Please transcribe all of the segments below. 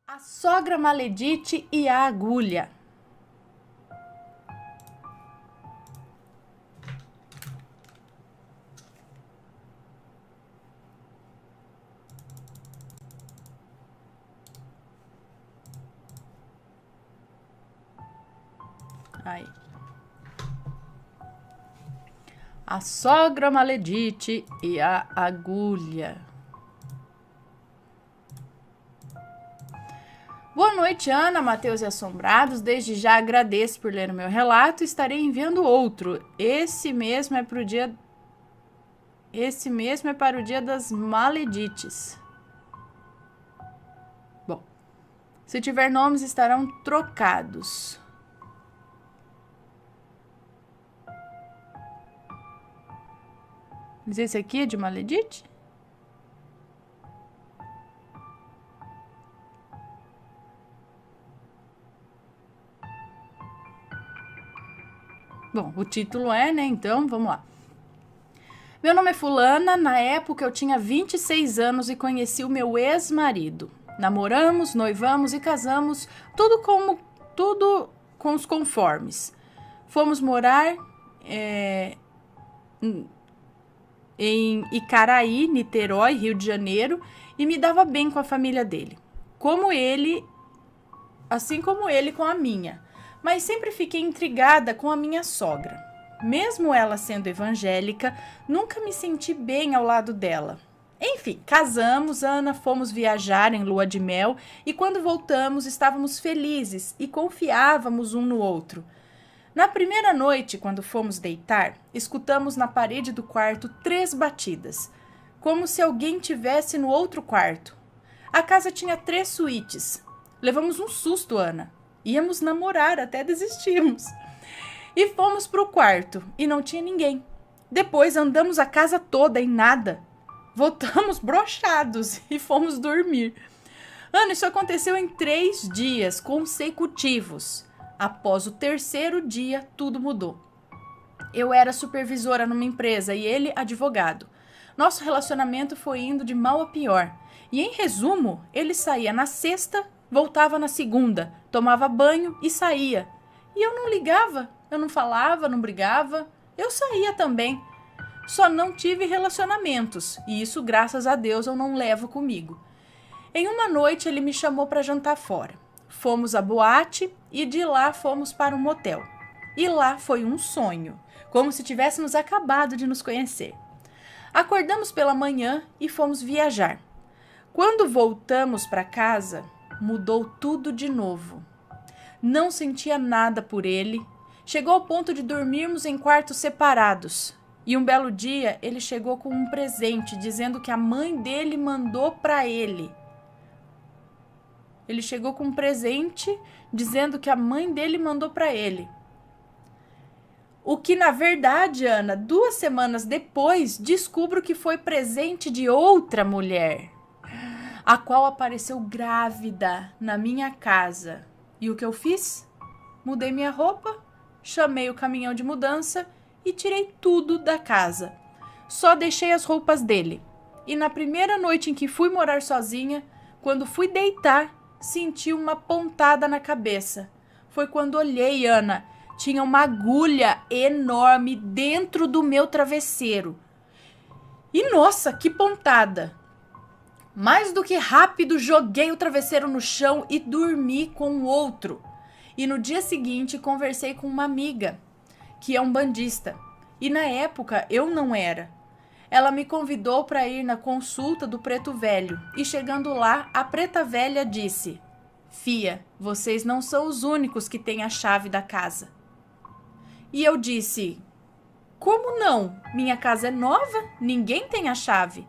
A sogra maledite e a agulha. Aí. A sogra maledite e a agulha. Boa noite, Ana, Mateus e Assombrados. Desde já agradeço por ler o meu relato. Estarei enviando outro. Esse mesmo é para o dia das maledites. Bom, se tiver nomes, estarão trocados. Mas esse aqui é de maledite? Bom, o título é, né? Então, vamos lá. Meu nome é Fulana. Na época eu tinha 26 anos e conheci o meu ex-marido. Namoramos, noivamos e casamos, tudo com os conformes. Fomos morar em Icaraí, Niterói, Rio de Janeiro, e me dava bem com a família dele. Assim como ele com a minha. Mas sempre fiquei intrigada com a minha sogra. Mesmo ela sendo evangélica, nunca me senti bem ao lado dela. Enfim, casamos, Ana, fomos viajar em lua de mel e quando voltamos estávamos felizes e confiávamos um no outro. Na primeira noite, quando fomos deitar, escutamos na parede do quarto 3 batidas, como se alguém tivesse no outro quarto. A casa tinha 3 suítes. Levamos um susto, Ana. Íamos namorar, até desistimos. E fomos pro quarto, e não tinha ninguém. Depois andamos a casa toda e nada. Voltamos broxados e fomos dormir. Ana, isso aconteceu em 3 dias consecutivos. Após o 3º dia, tudo mudou. Eu era supervisora numa empresa e ele advogado. Nosso relacionamento foi indo de mal a pior. E em resumo, ele saía na sexta, voltava na segunda, tomava banho e saía. E eu não ligava, eu não falava, não brigava. Eu saía também. Só não tive relacionamentos, e isso, graças a Deus, eu não levo comigo. Em uma noite, ele me chamou para jantar fora. Fomos à boate e de lá fomos para um motel. E lá foi um sonho, como se tivéssemos acabado de nos conhecer. Acordamos pela manhã e fomos viajar. Quando voltamos para casa, mudou tudo de novo. Não sentia nada por ele. Chegou ao ponto de dormirmos em quartos separados. E um belo dia, ele chegou com um presente, dizendo que a mãe dele mandou para ele. Ele chegou com um presente, dizendo que a mãe dele mandou para ele. O que, na verdade, Ana, 2 semanas depois, descubro que foi presente de outra mulher, a qual apareceu grávida na minha casa. E o que eu fiz? Mudei minha roupa, chamei o caminhão de mudança e tirei tudo da casa. Só deixei as roupas dele. E na primeira noite em que fui morar sozinha, quando fui deitar, senti uma pontada na cabeça. Foi quando olhei, Ana. Tinha uma agulha enorme dentro do meu travesseiro. E nossa, que pontada! Mais do que rápido, joguei o travesseiro no chão e dormi com o outro. E no dia seguinte, conversei com uma amiga, que é umbandista. E na época, eu não era. Ela me convidou para ir na consulta do Preto Velho. E chegando lá, a Preta Velha disse: Fia, vocês não são os únicos que têm a chave da casa. E eu disse: Como não? Minha casa é nova, ninguém tem a chave.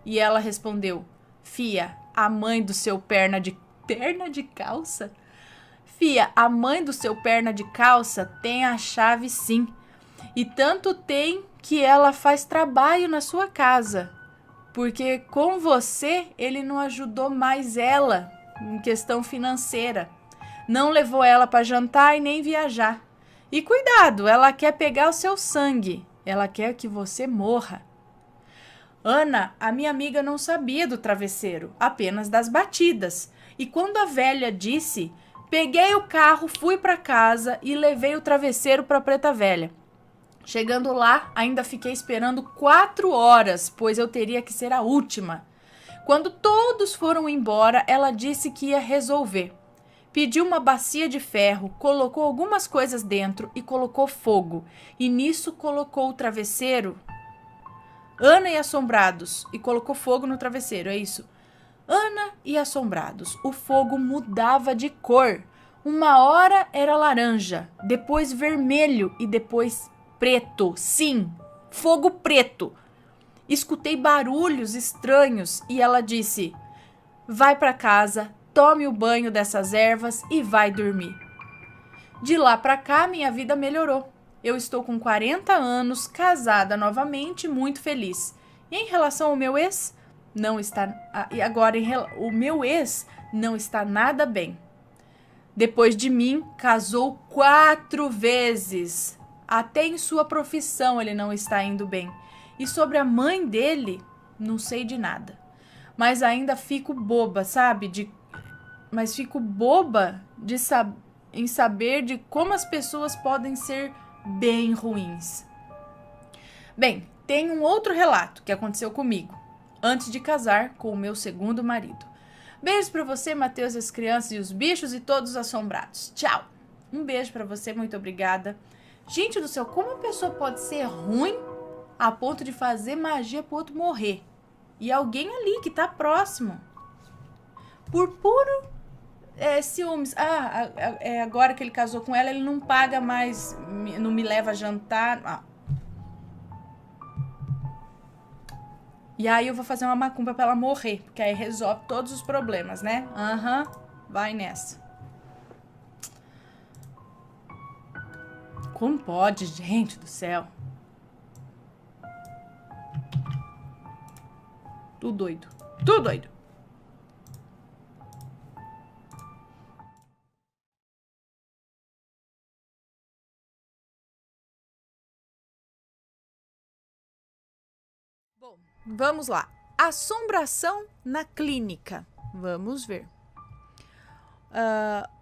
E ela respondeu: Fia, a mãe do seu perna de calça? Fia, a mãe do seu perna de calça tem a chave sim. E tanto tem que ela faz trabalho na sua casa. Porque com você ele não ajudou mais ela em questão financeira. Não levou ela para jantar e nem viajar. E cuidado, ela quer pegar o seu sangue. Ela quer que você morra. Ana, a minha amiga não sabia do travesseiro, apenas das batidas. E quando a velha disse, peguei o carro, fui para casa e levei o travesseiro para a preta velha. Chegando lá, ainda fiquei esperando 4 horas, pois eu teria que ser a última. Quando todos foram embora, ela disse que ia resolver. Pediu uma bacia de ferro, colocou algumas coisas dentro e colocou fogo. E nisso colocou o travesseiro. Ana e Assombrados. E colocou fogo no travesseiro, é isso. Ana e Assombrados. O fogo mudava de cor. Uma hora era laranja, depois vermelho e depois preto. Sim, fogo preto. Escutei barulhos estranhos e ela disse, vai para casa, tome o banho dessas ervas e vai dormir. De lá para cá, minha vida melhorou. Eu estou com 40 anos, casada novamente, muito feliz. E em relação ao meu ex, não está... E agora, o meu ex não está nada bem. Depois de mim, casou 4 vezes. Até em sua profissão ele não está indo bem. E sobre a mãe dele, não sei de nada. Mas ainda fico boba, sabe? Mas fico boba em saber de como as pessoas podem ser bem ruins. Bem, tem um outro relato que aconteceu comigo, antes de casar com o meu segundo marido. Beijos pra você, Matheus, as crianças e os bichos e todos os assombrados. Tchau! Um beijo pra você, muito obrigada. Gente do céu, como a pessoa pode ser ruim a ponto de fazer magia pro outro morrer? E alguém ali que tá próximo. Por puro ciúmes. Agora que ele casou com ela, ele não paga mais, não me leva a jantar. E aí eu vou fazer uma macumba pra ela morrer, porque aí resolve todos os problemas, né? Vai nessa. Como pode, gente do céu? Tudo doido. Tudo doido. Bom, vamos lá. Assombração na clínica. Vamos ver.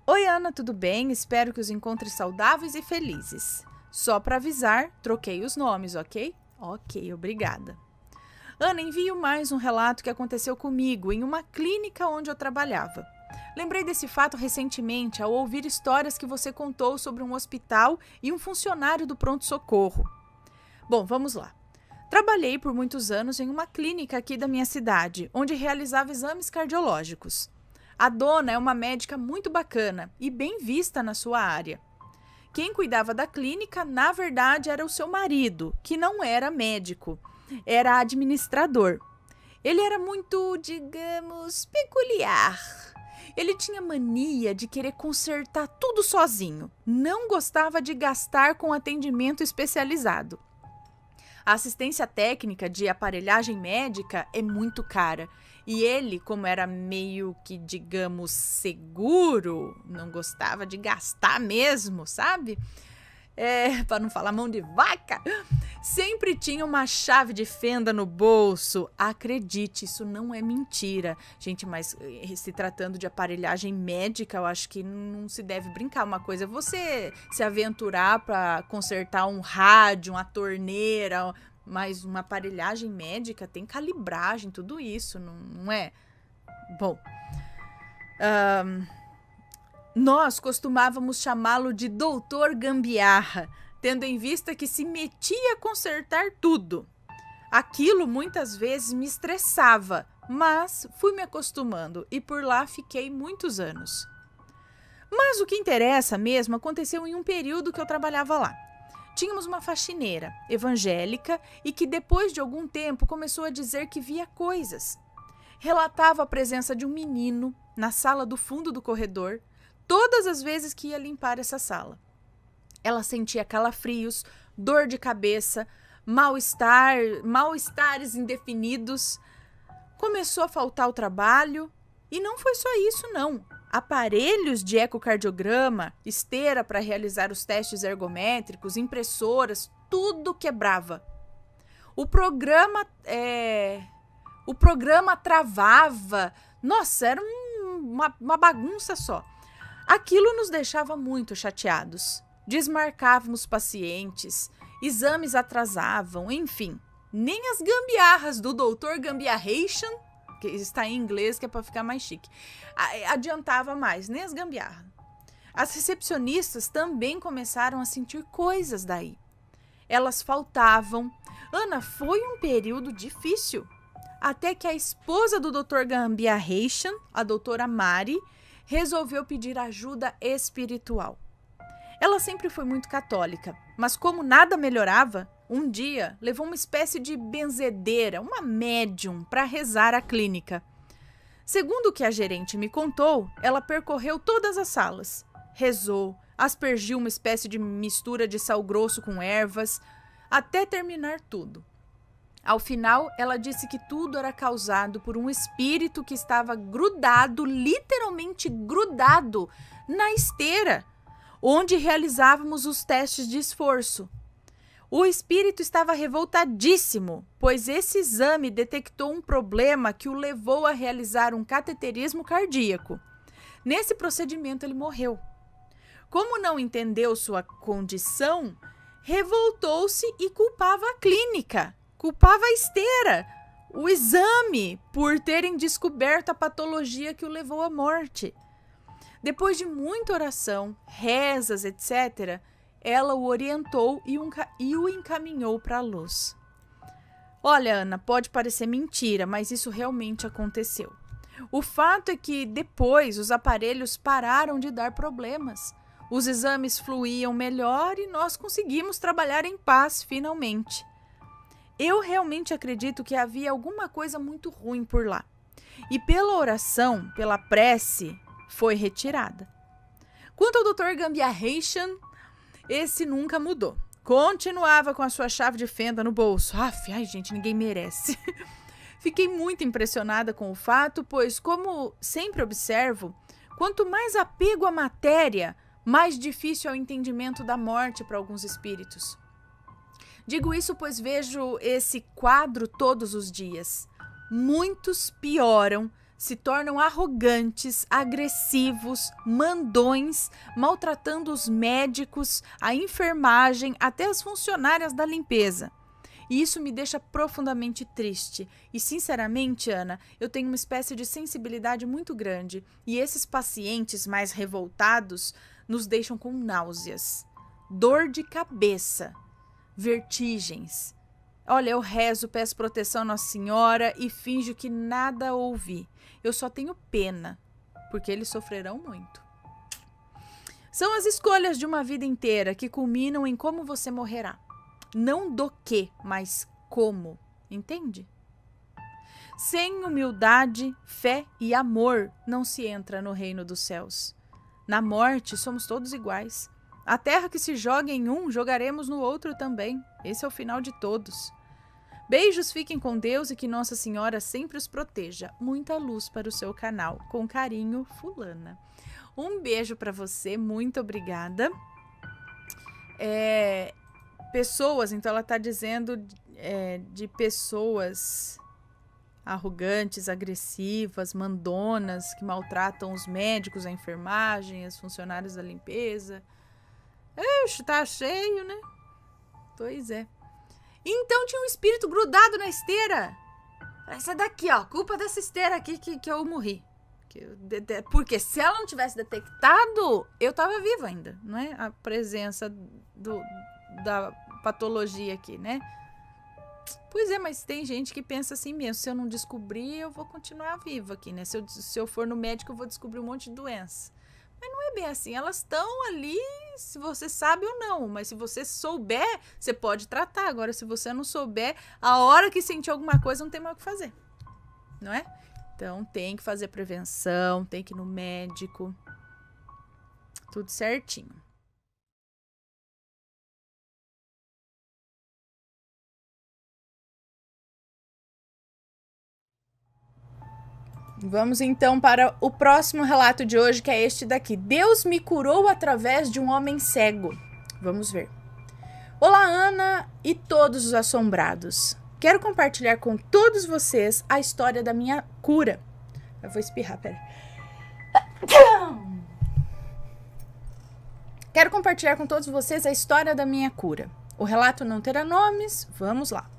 Oi, Ana, tudo bem? Espero que os encontre saudáveis e felizes. Só para avisar, troquei os nomes, ok? Ok, obrigada. Ana, envio mais um relato que aconteceu comigo em uma clínica onde eu trabalhava. Lembrei desse fato recentemente ao ouvir histórias que você contou sobre um hospital e um funcionário do pronto-socorro. Bom, vamos lá. Trabalhei por muitos anos em uma clínica aqui da minha cidade, onde realizava exames cardiológicos. A dona é uma médica muito bacana e bem vista na sua área. Quem cuidava da clínica, na verdade, era o seu marido, que não era médico, era administrador. Ele era muito, digamos, peculiar. Ele tinha mania de querer consertar tudo sozinho. Não gostava de gastar com atendimento especializado. A assistência técnica de aparelhagem médica é muito cara. E ele, como era meio que, digamos, seguro, não gostava de gastar mesmo, sabe? Para não falar mão de vaca, sempre tinha uma chave de fenda no bolso. Acredite, isso não é mentira. Gente, mas se tratando de aparelhagem médica, eu acho que não se deve brincar. Uma coisa é você se aventurar para consertar um rádio, uma torneira, mas uma aparelhagem médica tem calibragem, tudo isso, não é? Bom, nós costumávamos chamá-lo de Doutor Gambiarra, tendo em vista que se metia a consertar tudo. Aquilo muitas vezes me estressava, mas fui me acostumando e por lá fiquei muitos anos. Mas o que interessa mesmo aconteceu em um período que eu trabalhava lá. Tínhamos uma faxineira evangélica e que depois de algum tempo começou a dizer que via coisas. Relatava a presença de um menino na sala do fundo do corredor todas as vezes que ia limpar essa sala. Ela sentia calafrios, dor de cabeça, mal-estares indefinidos. Começou a faltar o trabalho e não foi só isso, não. Aparelhos de ecocardiograma, esteira para realizar os testes ergométricos, impressoras, tudo quebrava. O programa travava. Nossa, era uma bagunça só. Aquilo nos deixava muito chateados. Desmarcávamos pacientes, exames atrasavam, enfim. Nem as gambiarras do Dr. Gambiarration, que está em inglês, que é para ficar mais chique, adiantava mais, nem as gambiarras. As recepcionistas também começaram a sentir coisas daí. Elas faltavam. Ana, foi um período difícil. Até que a esposa do Dr. Gambiarration, a doutora Mari, resolveu pedir ajuda espiritual. Ela sempre foi muito católica, mas como nada melhorava, um dia levou uma espécie de benzedeira, uma médium, para rezar a clínica. Segundo o que a gerente me contou, ela percorreu todas as salas, rezou, aspergiu uma espécie de mistura de sal grosso com ervas, até terminar tudo. Ao final, ela disse que tudo era causado por um espírito que estava grudado, literalmente grudado, na esteira, onde realizávamos os testes de esforço. O espírito estava revoltadíssimo, pois esse exame detectou um problema que o levou a realizar um cateterismo cardíaco. Nesse procedimento, ele morreu. Como não entendeu sua condição, revoltou-se e culpava a clínica, culpava a esteira, o exame, por terem descoberto a patologia que o levou à morte. Depois de muita oração, rezas, etc., ela o orientou e o encaminhou para a luz. Olha, Ana, pode parecer mentira, mas isso realmente aconteceu. O fato é que depois os aparelhos pararam de dar problemas. Os exames fluíam melhor e nós conseguimos trabalhar em paz finalmente. Eu realmente acredito que havia alguma coisa muito ruim por lá. E pela oração, pela prece, foi retirada. Quanto ao Dr. Gambiarration, esse nunca mudou. Continuava com a sua chave de fenda no bolso. Ai, gente, ninguém merece. Fiquei muito impressionada com o fato, pois, como sempre observo, quanto mais apego à matéria, mais difícil é o entendimento da morte para alguns espíritos. Digo isso pois vejo esse quadro todos os dias. Muitos pioram, se tornam arrogantes, agressivos, mandões, maltratando os médicos, a enfermagem, até as funcionárias da limpeza. E isso me deixa profundamente triste. E, sinceramente, Ana, eu tenho uma espécie de sensibilidade muito grande. E esses pacientes mais revoltados nos deixam com náuseas, dor de cabeça, vertigens. Olha, eu rezo, peço proteção à Nossa Senhora e finjo que nada ouvi. Eu só tenho pena, porque eles sofrerão muito. São as escolhas de uma vida inteira que culminam em como você morrerá. Não do que, mas como. Entende? Sem humildade, fé e amor não se entra no reino dos céus. Na morte, somos todos iguais. A terra que se joga em um, jogaremos no outro também. Esse é o final de todos. Beijos, fiquem com Deus e que Nossa Senhora sempre os proteja. Muita luz para o seu canal. Com carinho, Fulana. Um beijo para você, muito obrigada. Pessoas, então ela está dizendo de pessoas arrogantes, agressivas, mandonas, que maltratam os médicos, a enfermagem, os funcionários da limpeza. Ixi, tá cheio, né? Pois é. Então tinha um espírito grudado na esteira. Essa daqui, ó, culpa dessa esteira aqui que eu morri. Porque se ela não tivesse detectado, eu tava viva ainda, não é? A presença da patologia aqui, né? Pois é, mas tem gente que pensa assim mesmo, se eu não descobrir, eu vou continuar viva aqui, né? Se eu for no médico, eu vou descobrir um monte de doença. Mas não é bem assim, elas estão ali, se você sabe ou não, mas se você souber, você pode tratar. Agora, se você não souber, a hora que sentir alguma coisa, não tem mais o que fazer, não é? Então, tem que fazer prevenção, tem que ir no médico, tudo certinho. Vamos então para o próximo relato de hoje, que é este daqui. Deus me curou através de um homem cego. Vamos ver. Olá, Ana e todos os assombrados. Quero compartilhar com todos vocês a história da minha cura. Eu vou espirrar, pera. Quero compartilhar com todos vocês a história da minha cura. O relato não terá nomes, vamos lá.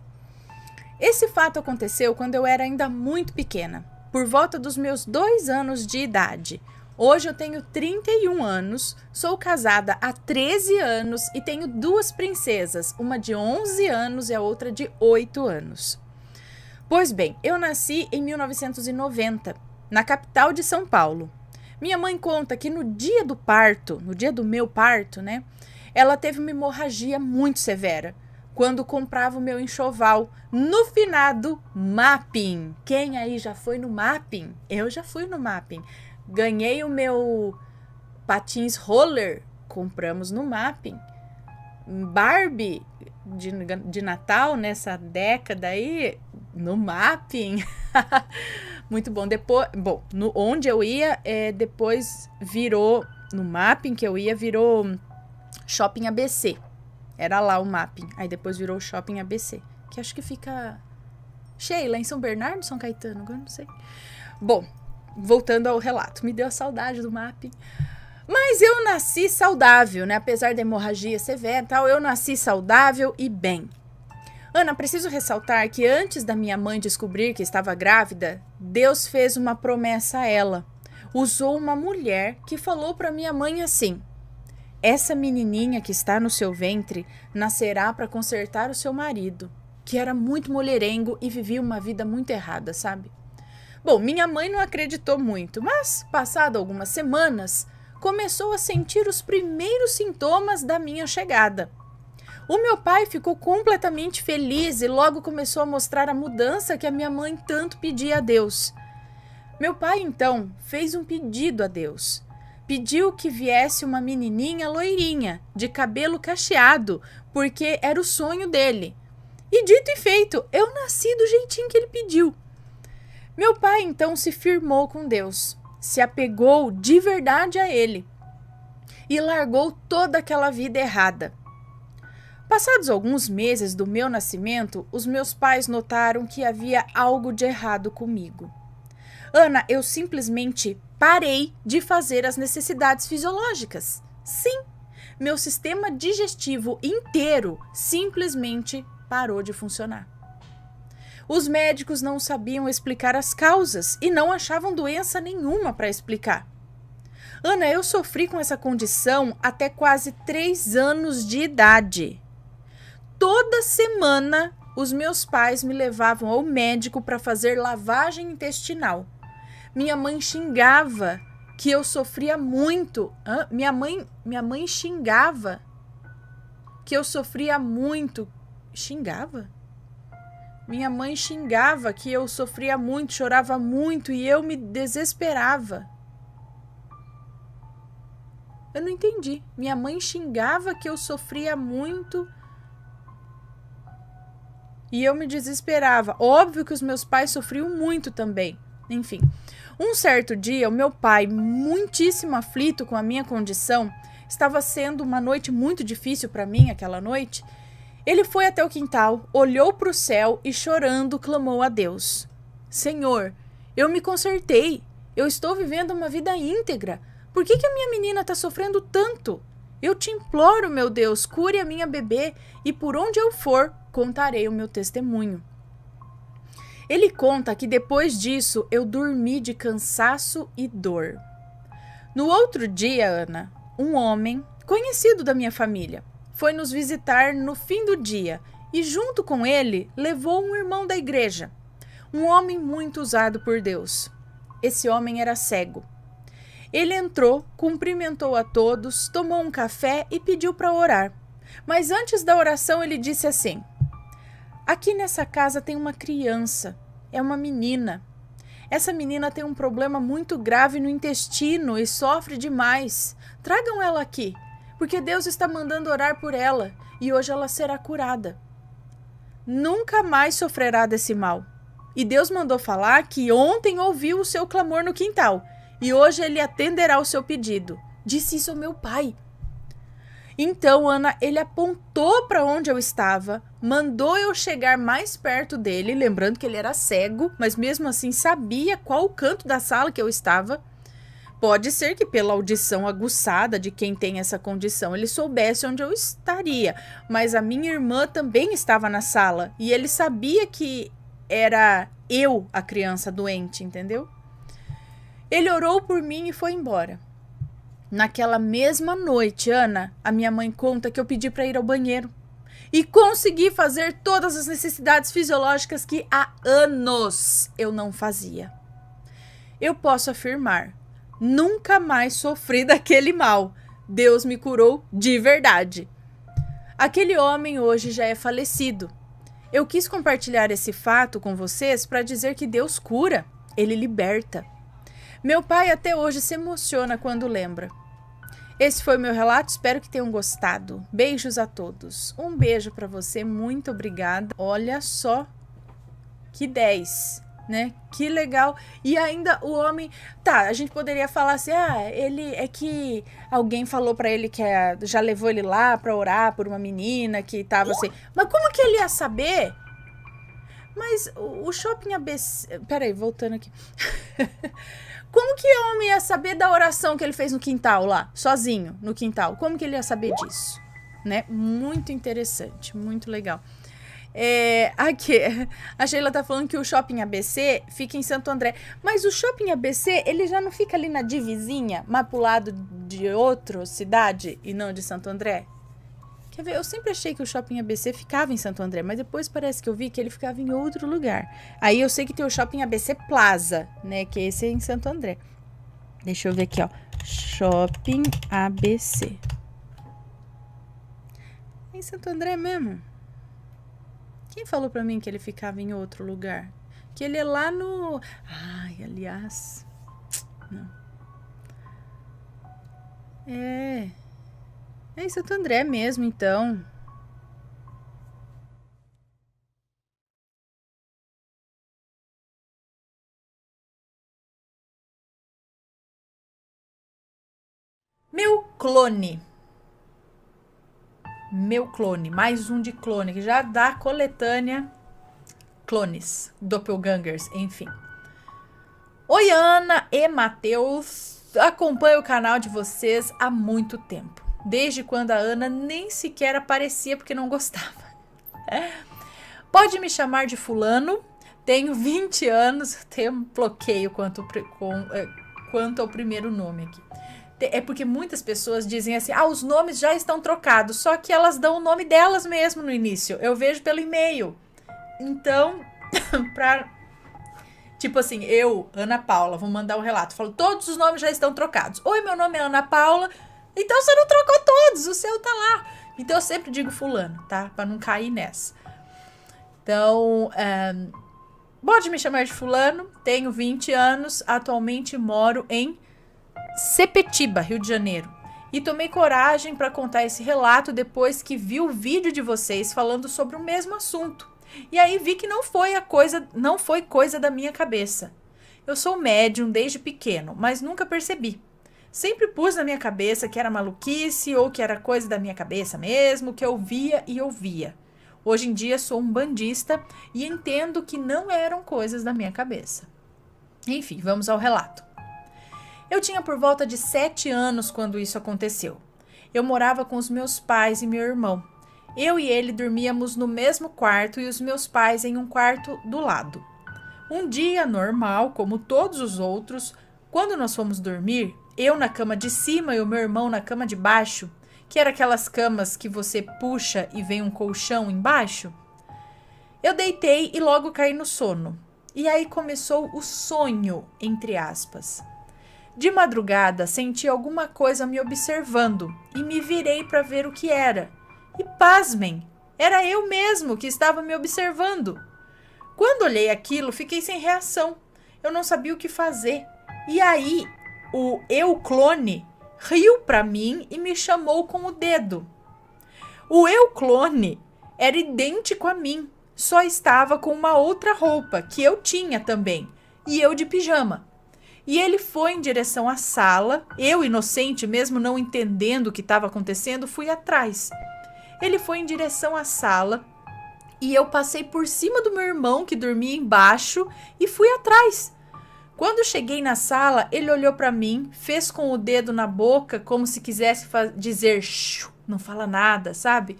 Esse fato aconteceu quando eu era ainda muito pequena, por volta dos meus 2 anos de idade. Hoje eu tenho 31 anos, sou casada há 13 anos e tenho 2 princesas, uma de 11 anos e a outra de 8 anos. Pois bem, eu nasci em 1990, na capital de São Paulo. Minha mãe conta que no dia do meu parto, né, ela teve uma hemorragia muito severa, quando comprava o meu enxoval no finado Mapping. Quem aí já foi no Mapping? Eu já fui no Mapping. Ganhei o meu patins roller, compramos no Mapping. Barbie de Natal nessa década aí, no Mapping. Muito bom. Depois, onde eu ia, depois virou, no Mapping que eu ia, virou Shopping ABC. Era lá o Mapping. Aí depois virou Shopping ABC, que acho que fica Sheila, em São Bernardo, São Caetano, agora não sei. Bom, voltando ao relato, me deu a saudade do Mapping. Mas eu nasci saudável, né? Apesar da hemorragia severa e tal, eu nasci saudável e bem. Ana, preciso ressaltar que antes da minha mãe descobrir que estava grávida, Deus fez uma promessa a ela. Usou uma mulher que falou para minha mãe assim: essa menininha que está no seu ventre nascerá para consertar o seu marido, que era muito mulherengo e vivia uma vida muito errada, sabe? Bom, minha mãe não acreditou muito, mas, passado algumas semanas, começou a sentir os primeiros sintomas da minha chegada. O meu pai ficou completamente feliz e logo começou a mostrar a mudança que a minha mãe tanto pedia a Deus. Meu pai, então, fez um pedido a Deus. Pediu que viesse uma menininha loirinha, de cabelo cacheado, porque era o sonho dele. E dito e feito, eu nasci do jeitinho que ele pediu. Meu pai, então, se firmou com Deus, se apegou de verdade a ele e largou toda aquela vida errada. Passados alguns meses do meu nascimento, os meus pais notaram que havia algo de errado comigo. Ana, eu simplesmente parei de fazer as necessidades fisiológicas. Sim, meu sistema digestivo inteiro simplesmente parou de funcionar. Os médicos não sabiam explicar as causas e não achavam doença nenhuma para explicar. Ana, eu sofri com essa condição até quase 3 anos de idade. Toda semana, os meus pais me levavam ao médico para fazer lavagem intestinal. Minha mãe xingava que eu sofria muito. Minha mãe xingava que eu sofria muito. Xingava? Minha mãe xingava que eu sofria muito, chorava muito e eu me desesperava. Eu não entendi. Minha mãe xingava que eu sofria muito e eu me desesperava. Óbvio que os meus pais sofriam muito também. Enfim, um certo dia, o meu pai, muitíssimo aflito com a minha condição, estava sendo uma noite muito difícil para mim aquela noite. Ele foi até o quintal, olhou para o céu e chorando clamou a Deus: Senhor, eu me consertei, eu estou vivendo uma vida íntegra. Por que a minha menina está sofrendo tanto? Eu te imploro, meu Deus, cure a minha bebê e por onde eu for, contarei o meu testemunho. Ele conta que depois disso eu dormi de cansaço e dor. No outro dia, Ana, um homem conhecido da minha família foi nos visitar no fim do dia e junto com ele levou um irmão da igreja, um homem muito usado por Deus. Esse homem era cego. Ele entrou, cumprimentou a todos, tomou um café e pediu para orar. Mas antes da oração ele disse assim: aqui nessa casa tem uma criança, é uma menina. Essa menina tem um problema muito grave no intestino e sofre demais. Tragam ela aqui, porque Deus está mandando orar por ela e hoje ela será curada. Nunca mais sofrerá desse mal. E Deus mandou falar que ontem ouviu o seu clamor no quintal e hoje ele atenderá o seu pedido. Disse isso ao meu pai. Então, Ana, ele apontou para onde eu estava, mandou eu chegar mais perto dele, lembrando que ele era cego, mas mesmo assim sabia qual canto da sala que eu estava. Pode ser que pela audição aguçada de quem tem essa condição, ele soubesse onde eu estaria. Mas a minha irmã também estava na sala. E ele sabia que era eu a criança doente, entendeu? Ele orou por mim e foi embora. Naquela mesma noite, Ana, a minha mãe conta que eu pedi para ir ao banheiro. E consegui fazer todas as necessidades fisiológicas que há anos eu não fazia. Eu posso afirmar, nunca mais sofri daquele mal. Deus me curou de verdade. Aquele homem hoje já é falecido. Eu quis compartilhar esse fato com vocês para dizer que Deus cura, Ele liberta. Meu pai até hoje se emociona quando lembra. Esse foi o meu relato, espero que tenham gostado. Beijos a todos. Um beijo para você, muito obrigada. Olha só, que 10, né? Que legal. E ainda o homem... Tá, a gente poderia falar assim, ele é que alguém falou para ele que já levou ele lá para orar por uma menina que tava assim... Mas como que ele ia saber? Mas o Shopping ABC... Peraí, voltando aqui... Como que o homem ia saber da oração que ele fez no quintal lá, sozinho, no quintal? Como que ele ia saber disso? Né? Muito interessante, muito legal. Aqui, a Sheila tá falando que o Shopping ABC fica em Santo André. Mas o Shopping ABC, ele já não fica ali na divisinha, mas pro lado de outra cidade e não de Santo André? Quer ver? Eu sempre achei que o Shopping ABC ficava em Santo André, mas depois parece que eu vi que ele ficava em outro lugar. Aí eu sei que tem o Shopping ABC Plaza, né? Que esse é em Santo André. Deixa eu ver aqui, ó. Shopping ABC. É em Santo André mesmo? Quem falou pra mim que ele ficava em outro lugar? Que ele é lá no... Ai, aliás... Não. É em Santo André mesmo, então. Meu clone. Meu clone. Mais um de clone, que já dá coletânea. Clones. Doppelgangers, enfim. Oi, Ana e Matheus. Acompanho o canal de vocês há muito tempo. Desde quando a Ana nem sequer aparecia porque não gostava. Pode me chamar de fulano. Tenho 20 anos. Tenho um bloqueio quanto ao primeiro nome aqui. É porque muitas pessoas dizem assim, os nomes já estão trocados. Só que elas dão o nome delas mesmo no início. Eu vejo pelo e-mail. Então, tipo assim, eu, Ana Paula, vou mandar um relato. Falo, todos os nomes já estão trocados. Oi, meu nome é Ana Paula. Então você não trocou todos, o seu tá lá. Então eu sempre digo fulano, tá? Pra não cair nessa. Então, pode me chamar de fulano. Tenho 20 anos. Atualmente moro em Sepetiba, Rio de Janeiro. E tomei coragem para contar esse relato depois que vi o vídeo de vocês falando sobre o mesmo assunto. E aí vi que não foi coisa da minha cabeça. Eu sou médium desde pequeno, mas nunca percebi. Sempre pus na minha cabeça que era maluquice ou que era coisa da minha cabeça mesmo, que eu via e ouvia. Hoje em dia sou um bandista e entendo que não eram coisas da minha cabeça. Enfim, vamos ao relato. Eu tinha por volta de 7 anos quando isso aconteceu. Eu morava com os meus pais e meu irmão. Eu e ele dormíamos no mesmo quarto e os meus pais em um quarto do lado. Um dia normal, como todos os outros, quando nós fomos dormir, eu na cama de cima e o meu irmão na cama de baixo, que era aquelas camas que você puxa e vem um colchão embaixo, eu deitei e logo caí no sono. E aí começou o sonho, entre aspas. De madrugada, senti alguma coisa me observando e me virei para ver o que era. E pasmem, era eu mesmo que estava me observando. Quando olhei aquilo, fiquei sem reação. Eu não sabia o que fazer. E aí, o eu clone riu para mim e me chamou com o dedo. O eu clone era idêntico a mim, só estava com uma outra roupa que eu tinha também, e eu de pijama. E ele foi em direção à sala, eu inocente, mesmo não entendendo o que estava acontecendo, fui atrás. Ele foi em direção à sala e eu passei por cima do meu irmão que dormia embaixo e fui atrás. Quando cheguei na sala, ele olhou para mim, fez com o dedo na boca, como se quisesse dizer, shh, não fala nada, sabe?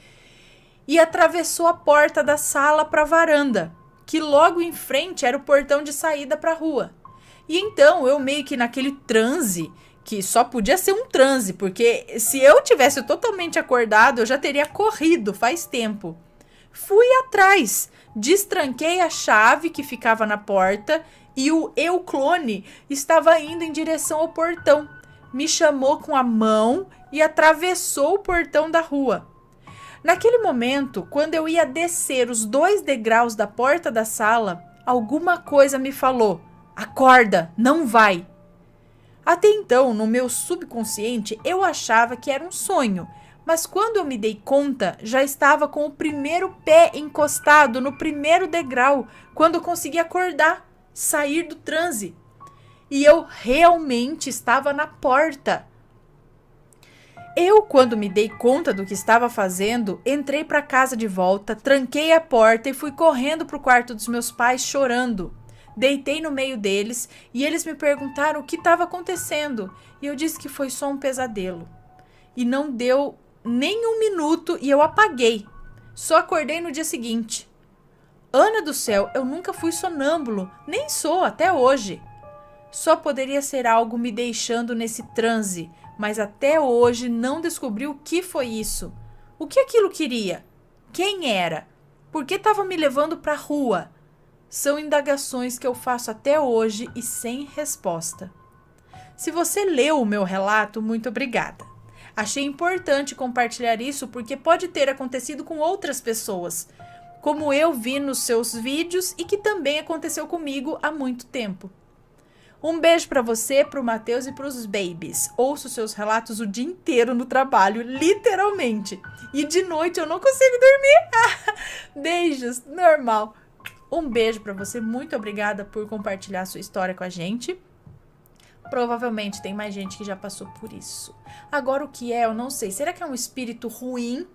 E atravessou a porta da sala para a varanda, que logo em frente era o portão de saída para a rua. E então eu meio que naquele transe, que só podia ser um transe, porque se eu tivesse totalmente acordado, eu já teria corrido faz tempo. Fui atrás, destranquei a chave que ficava na porta e o eu clone estava indo em direção ao portão. Me chamou com a mão e atravessou o portão da rua. Naquele momento, quando eu ia descer os 2 degraus da porta da sala, alguma coisa me falou: acorda, não vai. Até então, no meu subconsciente, eu achava que era um sonho, mas quando eu me dei conta, já estava com o primeiro pé encostado no primeiro degrau, quando eu consegui acordar, sair do transe. E eu realmente estava na porta. Eu, quando me dei conta do que estava fazendo, entrei para casa de volta, tranquei a porta e fui correndo para o quarto dos meus pais chorando. Deitei no meio deles e eles me perguntaram o que estava acontecendo e eu disse que foi só um pesadelo. E não deu nem um minuto e eu apaguei. Só acordei no dia seguinte. Ana do céu, eu nunca fui sonâmbulo, nem sou até hoje. Só poderia ser algo me deixando nesse transe, mas até hoje não descobri o que foi isso. O que aquilo queria? Quem era? Por que estava me levando para a rua? São indagações que eu faço até hoje e sem resposta. Se você leu o meu relato, muito obrigada. Achei importante compartilhar isso porque pode ter acontecido com outras pessoas, como eu vi nos seus vídeos e que também aconteceu comigo há muito tempo. Um beijo para você, pro Matheus e pros babies. Ouço seus relatos o dia inteiro no trabalho, literalmente. E de noite eu não consigo dormir. Beijos, normal. Um beijo para você, muito obrigada por compartilhar sua história com a gente. Provavelmente tem mais gente que já passou por isso. Agora o que é, eu não sei. Será que é um espírito ruim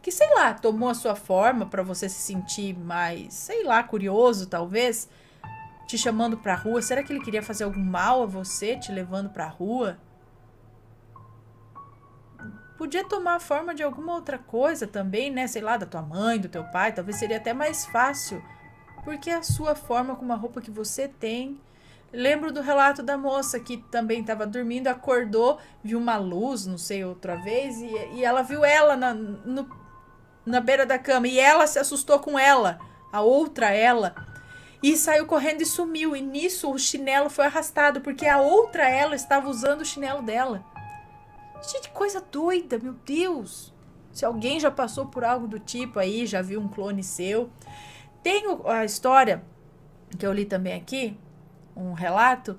que, sei lá, tomou a sua forma para você se sentir mais, sei lá, curioso talvez? Te chamando pra rua? Será que ele queria fazer algum mal a você, te levando pra rua? Podia tomar a forma de alguma outra coisa também, né? Sei lá, da tua mãe, do teu pai. Talvez seria até mais fácil. Porque a sua forma com uma roupa que você tem. Lembro do relato da moça que também estava dormindo, acordou, viu uma luz, não sei, outra vez, e ela viu ela na beira da cama. E ela se assustou com ela, a outra ela. E saiu correndo e sumiu. E nisso o chinelo foi arrastado, porque a outra ela estava usando o chinelo dela. Gente, coisa doida, meu Deus. Se alguém já passou por algo do tipo aí, já viu um clone seu. Tem a história que eu li também aqui, um relato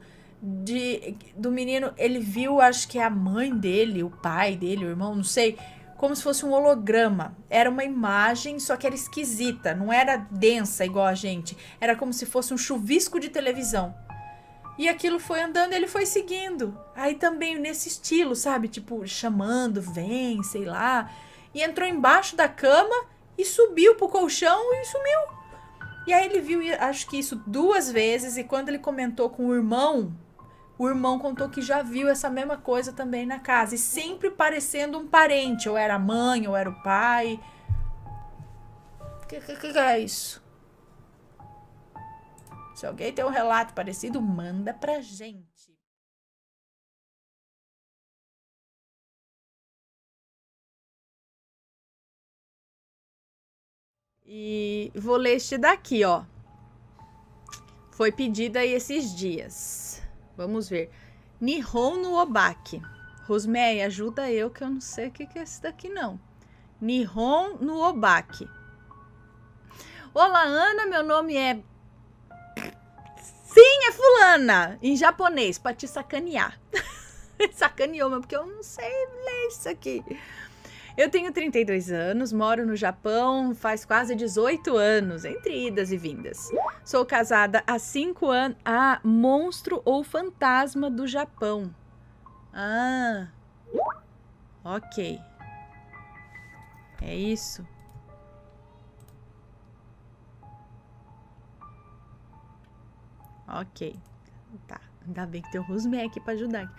do menino. Ele viu, acho que é a mãe dele, o pai dele, o irmão, não sei, como se fosse um holograma. Era uma imagem, só que era esquisita, não era densa igual a gente. Era como se fosse um chuvisco de televisão. E aquilo foi andando, ele foi seguindo. Aí também nesse estilo, sabe? Tipo, chamando, vem, sei lá. E entrou embaixo da cama e subiu pro colchão e sumiu. E aí ele viu, acho que isso 2 vezes. E quando ele comentou com o irmão contou que já viu essa mesma coisa também na casa. E sempre parecendo um parente. Ou era a mãe, ou era o pai. Que é isso? Se alguém tem um relato parecido, manda pra gente. E vou ler este daqui, ó. Foi pedida aí esses dias. Vamos ver. Nihon no Obaki. Rosmeia, ajuda eu que eu não sei o que é esse daqui não. Nihon no Obaki. Olá, Ana, meu nome é... Sim, é fulana. Em japonês, pra te sacanear. Sacaneou, mas porque eu não sei ler isso aqui. Eu tenho 32 anos, moro no Japão faz quase 18 anos, entre idas e vindas. Sou casada há 5 anos. Ah, monstro ou fantasma do Japão. Ah, ok. É isso. Ok. Tá, ainda bem que tem o Rusmé aqui pra ajudar.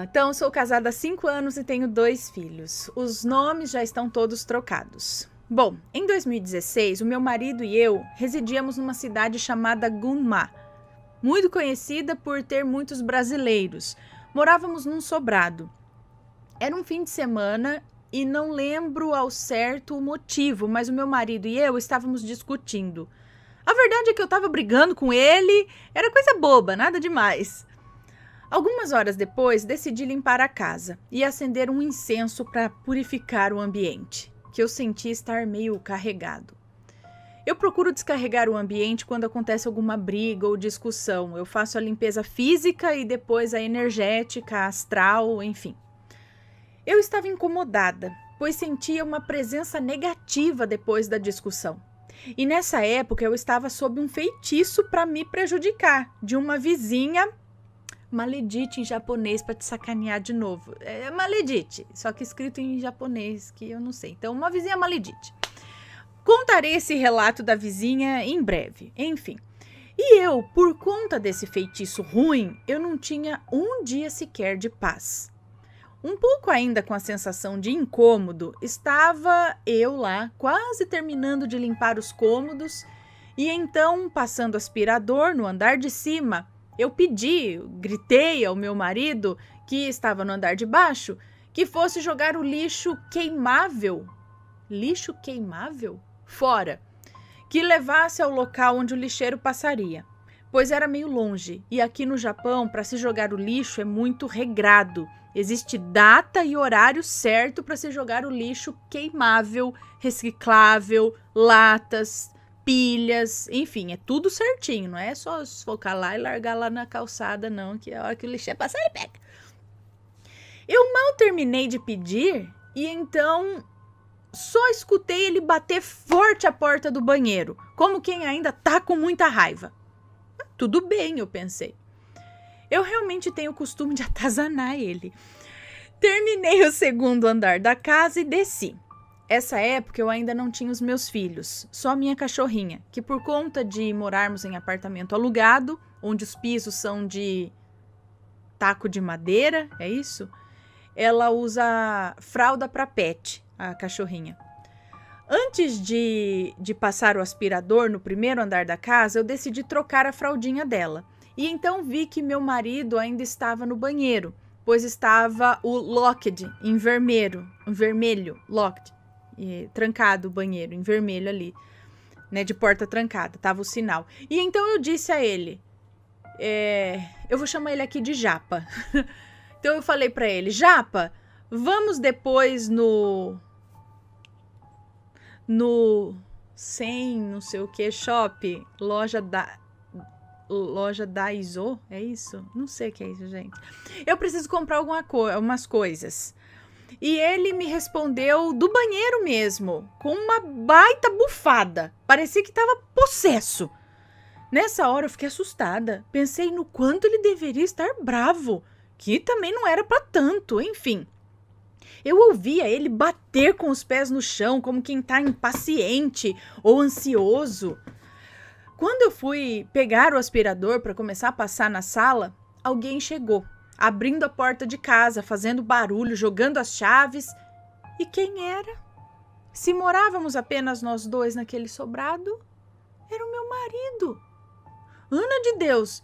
Então, sou casada há 5 anos e tenho 2 filhos. Os nomes já estão todos trocados. Bom, em 2016, o meu marido e eu residíamos numa cidade chamada Gunma, muito conhecida por ter muitos brasileiros. Morávamos num sobrado. Era um fim de semana e não lembro ao certo o motivo, mas o meu marido e eu estávamos discutindo. A verdade é que eu estava brigando com ele, era coisa boba, nada demais. Algumas horas depois, decidi limpar a casa e acender um incenso para purificar o ambiente, que eu senti estar meio carregado. Eu procuro descarregar o ambiente quando acontece alguma briga ou discussão. Eu faço a limpeza física e depois a energética, astral, enfim. Eu estava incomodada, pois sentia uma presença negativa depois da discussão. E nessa época eu estava sob um feitiço para me prejudicar, de uma vizinha maledite em japonês para te sacanear de novo. É maledite, só que escrito em japonês, que eu não sei. Então, uma vizinha maledite. Contarei esse relato da vizinha em breve. Enfim. E eu, por conta desse feitiço ruim, eu não tinha um dia sequer de paz. Um pouco ainda com a sensação de incômodo, estava eu lá, quase terminando de limpar os cômodos, e então, passando aspirador no andar de cima, eu gritei ao meu marido, que estava no andar de baixo, que fosse jogar o lixo queimável fora, que levasse ao local onde o lixeiro passaria, pois era meio longe, e aqui no Japão, para se jogar o lixo é muito regrado. Existe data e horário certo para se jogar o lixo queimável, reciclável, latas, pilhas, enfim, é tudo certinho, não é só focar lá e largar lá na calçada, não, que a hora que o lixo passar, ele pega. Eu mal terminei de pedir e então só escutei ele bater forte a porta do banheiro, como quem ainda tá com muita raiva. Tudo bem, eu pensei. Eu realmente tenho o costume de atazanar ele. Terminei o segundo andar da casa e desci. Essa época eu ainda não tinha os meus filhos, só minha cachorrinha, que por conta de morarmos em apartamento alugado, onde os pisos são de taco de madeira, é isso? Ela usa fralda para pet, a cachorrinha. Antes de passar o aspirador no primeiro andar da casa, eu decidi trocar a fraldinha dela. E então vi que meu marido ainda estava no banheiro, pois estava o locked em vermelho, locked. Trancado o banheiro, em vermelho ali, né, de porta trancada, tava o sinal. E então eu disse a ele, eu vou chamar ele aqui de Japa. Então eu falei pra ele, Japa, vamos depois no sem não sei o que shop, loja da Iso, é isso? Não sei o que é isso, gente. Eu preciso comprar algumas coisas. E ele me respondeu do banheiro mesmo, com uma baita bufada. Parecia que estava possesso. Nessa hora eu fiquei assustada. Pensei no quanto ele deveria estar bravo, que também não era para tanto, enfim. Eu ouvia ele bater com os pés no chão, como quem está impaciente ou ansioso. Quando eu fui pegar o aspirador para começar a passar na sala, alguém chegou, abrindo a porta de casa, fazendo barulho, jogando as chaves. E quem era? Se morávamos apenas nós dois naquele sobrado, era o meu marido. Ana de Deus,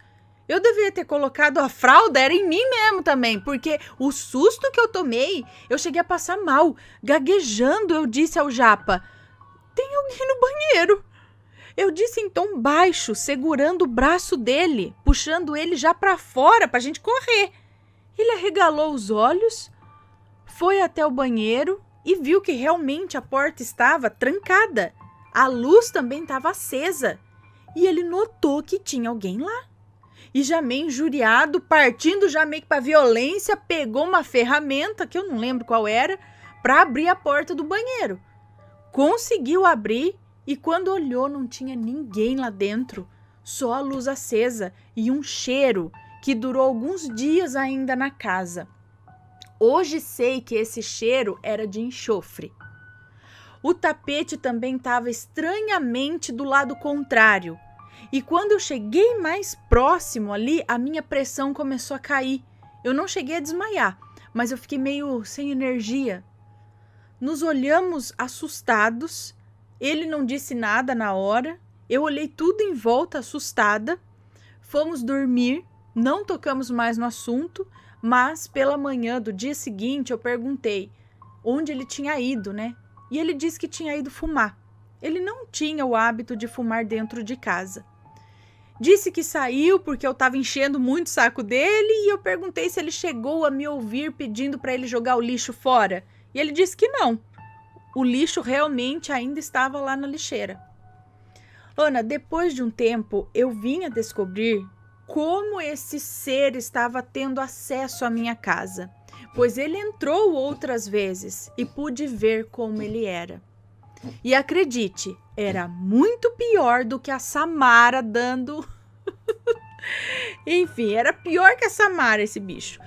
eu devia ter colocado a fralda, era em mim mesmo também, porque o susto que eu tomei, eu cheguei a passar mal. Gaguejando, eu disse ao Japa, tem alguém no banheiro. Eu disse em tom baixo, segurando o braço dele, puxando ele já para fora para a gente correr. Ele arregalou os olhos, foi até o banheiro e viu que realmente a porta estava trancada. A luz também estava acesa e ele notou que tinha alguém lá. E já meio injuriado, partindo já meio que para violência, pegou uma ferramenta, que eu não lembro qual era, para abrir a porta do banheiro. Conseguiu abrir e quando olhou não tinha ninguém lá dentro, só a luz acesa e um cheiro que durou alguns dias ainda na casa. Hoje sei que esse cheiro era de enxofre. O tapete também estava estranhamente do lado contrário. E quando eu cheguei mais próximo ali, a minha pressão começou a cair. Eu não cheguei a desmaiar, mas eu fiquei meio sem energia. Nos olhamos assustados. Ele não disse nada na hora. Eu olhei tudo em volta, assustada. Fomos dormir, não tocamos mais no assunto, mas pela manhã do dia seguinte eu perguntei onde ele tinha ido, né? E ele disse que tinha ido fumar. Ele não tinha o hábito de fumar dentro de casa. Disse que saiu porque eu estava enchendo muito o saco dele e eu perguntei se ele chegou a me ouvir pedindo para ele jogar o lixo fora. E ele disse que não. O lixo realmente ainda estava lá na lixeira. Ana, depois de um tempo, eu vim a descobrir como esse ser estava tendo acesso à minha casa, pois ele entrou outras vezes e pude ver como ele era. E acredite, era muito pior do que a Samara dando... Enfim, era pior que a Samara esse bicho.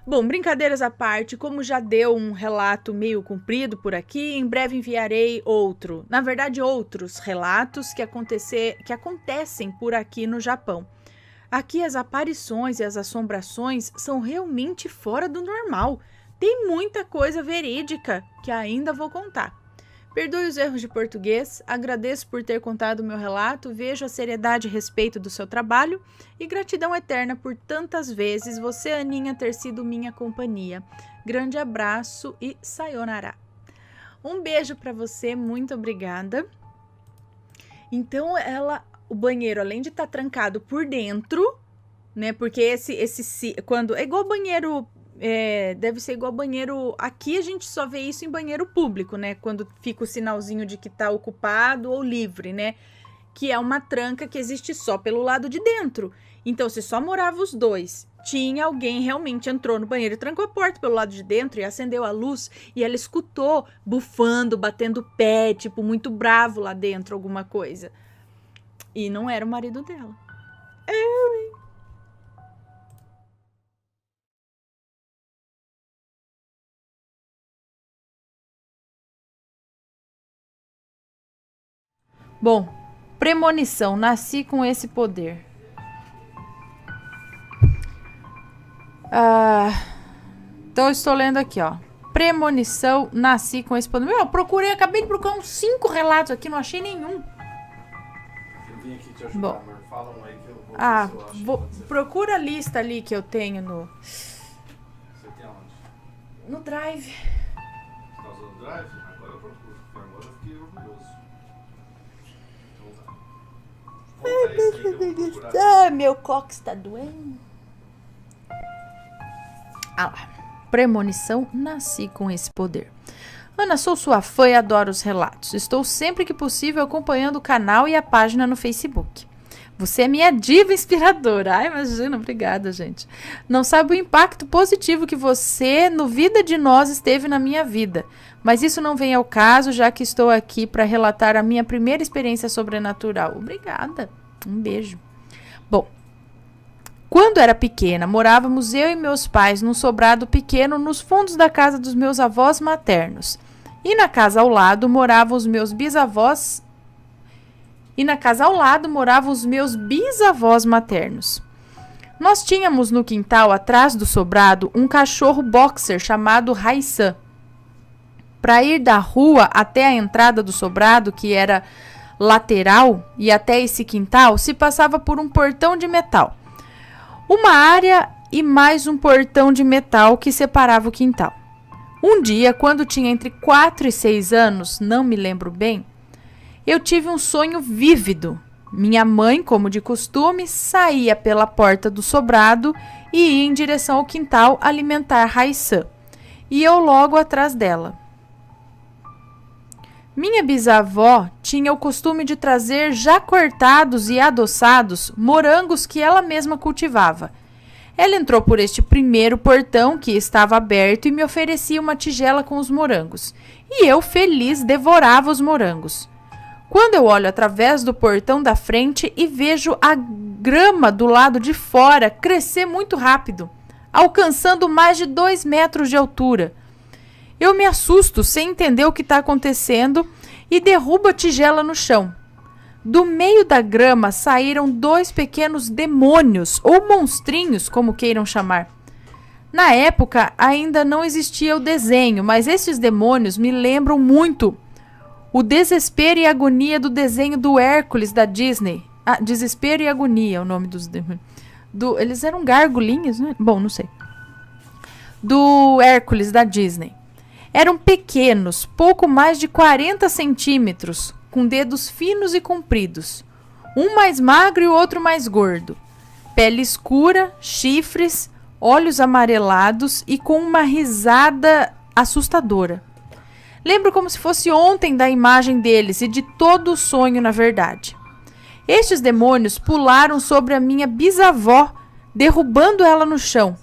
Bom, brincadeiras à parte, como já deu um relato meio comprido por aqui, em breve enviarei outros relatos que acontecem por aqui no Japão. Aqui as aparições e as assombrações são realmente fora do normal. Tem muita coisa verídica que ainda vou contar. Perdoe os erros de português, agradeço por ter contado o meu relato, vejo a seriedade e respeito do seu trabalho e gratidão eterna por tantas vezes você, Aninha, ter sido minha companhia. Grande abraço e sayonara. Um beijo para você, muito obrigada. Então, o banheiro, além de estar trancado por dentro, né? Porque quando é igual banheiro... deve ser igual banheiro. Aqui a gente só vê isso em banheiro público, né? Quando fica o sinalzinho de que tá ocupado ou livre, né? Que é uma tranca que existe só pelo lado de dentro. Então, se só morava os dois, tinha alguém realmente entrou no banheiro e trancou a porta pelo lado de dentro e acendeu a luz e ela escutou bufando, batendo pé, tipo, muito bravo lá dentro, alguma coisa. E não era o marido dela. Bom, premonição, nasci com esse poder. Então eu estou lendo aqui, ó. Premonição, nasci com esse poder. Eu acabei de procurar uns 5 relatos aqui, não achei nenhum. Eu vim aqui te ajudar, Bom, amor. Fala um aí que eu vou procura a lista ali que eu tenho no... Você tem aonde? No Drive. Você tá usando o Drive? Agora eu procuro, porque agora eu fiquei orgulhoso. Então tá. Meu cox está doendo. Lá. Premonição, nasci com esse poder. Ana, sou sua fã e adoro os relatos. Estou sempre que possível acompanhando o canal e a página no Facebook. Você é minha diva inspiradora. Ai, imagina, obrigada, gente. Não sabe o impacto positivo que você, no vida de nós, esteve na minha vida. Mas isso não vem ao caso, já que estou aqui para relatar a minha primeira experiência sobrenatural. Obrigada. Um beijo. Bom, quando era pequena, morávamos eu e meus pais num sobrado pequeno nos fundos da casa dos meus avós maternos. E na casa ao lado moravam os meus bisavós. Maternos. Nós tínhamos no quintal atrás do sobrado um cachorro boxer chamado Rai-san. Para ir da rua até a entrada do sobrado, que era lateral, e até esse quintal, se passava por um portão de metal. Uma área e mais um portão de metal que separava o quintal. Um dia, quando tinha entre 4 e 6 anos, não me lembro bem, eu tive um sonho vívido. Minha mãe, como de costume, saía pela porta do sobrado e ia em direção ao quintal alimentar Rai-san, e eu logo atrás dela. Minha bisavó tinha o costume de trazer já cortados e adoçados morangos que ela mesma cultivava. Ela entrou por este primeiro portão que estava aberto e me oferecia uma tigela com os morangos. E eu, feliz, devorava os morangos. Quando eu olho através do portão da frente e vejo a grama do lado de fora crescer muito rápido, alcançando mais de 2 metros de altura. Eu me assusto sem entender o que está acontecendo e derrubo a tigela no chão. Do meio da grama saíram 2 pequenos demônios, ou monstrinhos, como queiram chamar. Na época, ainda não existia o desenho, mas esses demônios me lembram muito o desespero e agonia do desenho do Hércules da Disney. Ah, Desespero e Agonia é o nome dos demônios. Eles eram gargulinhos, né? Bom, não sei. Do Hércules da Disney. Eram pequenos, pouco mais de 40 centímetros, com dedos finos e compridos. Um mais magro e o outro mais gordo. Pele escura, chifres, olhos amarelados e com uma risada assustadora. Lembro como se fosse ontem da imagem deles e de todo o sonho, na verdade. Estes demônios pularam sobre a minha bisavó, derrubando ela no chão.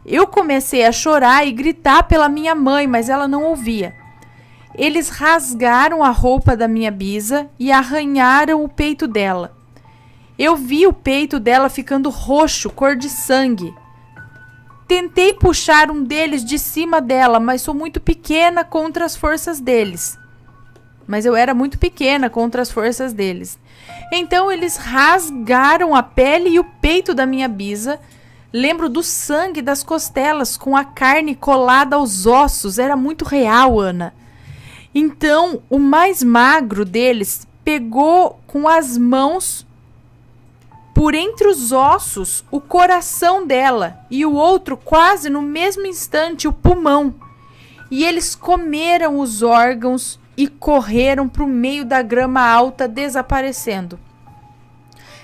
Eu comecei a chorar e gritar pela minha mãe, mas ela não ouvia. Eles rasgaram a roupa da minha bisa e arranharam o peito dela. Eu vi o peito dela ficando roxo, cor de sangue. Tentei puxar um deles de cima dela, mas sou muito pequena contra as forças deles. Mas eu era muito pequena contra as forças deles. Então eles rasgaram a pele e o peito da minha bisa. Lembro do sangue das costelas com a carne colada aos ossos. Era muito real, Ana. Então o mais magro deles pegou com as mãos por entre os ossos o coração dela e o outro quase no mesmo instante o pulmão. E eles comeram os órgãos e correram para o meio da grama alta, desaparecendo.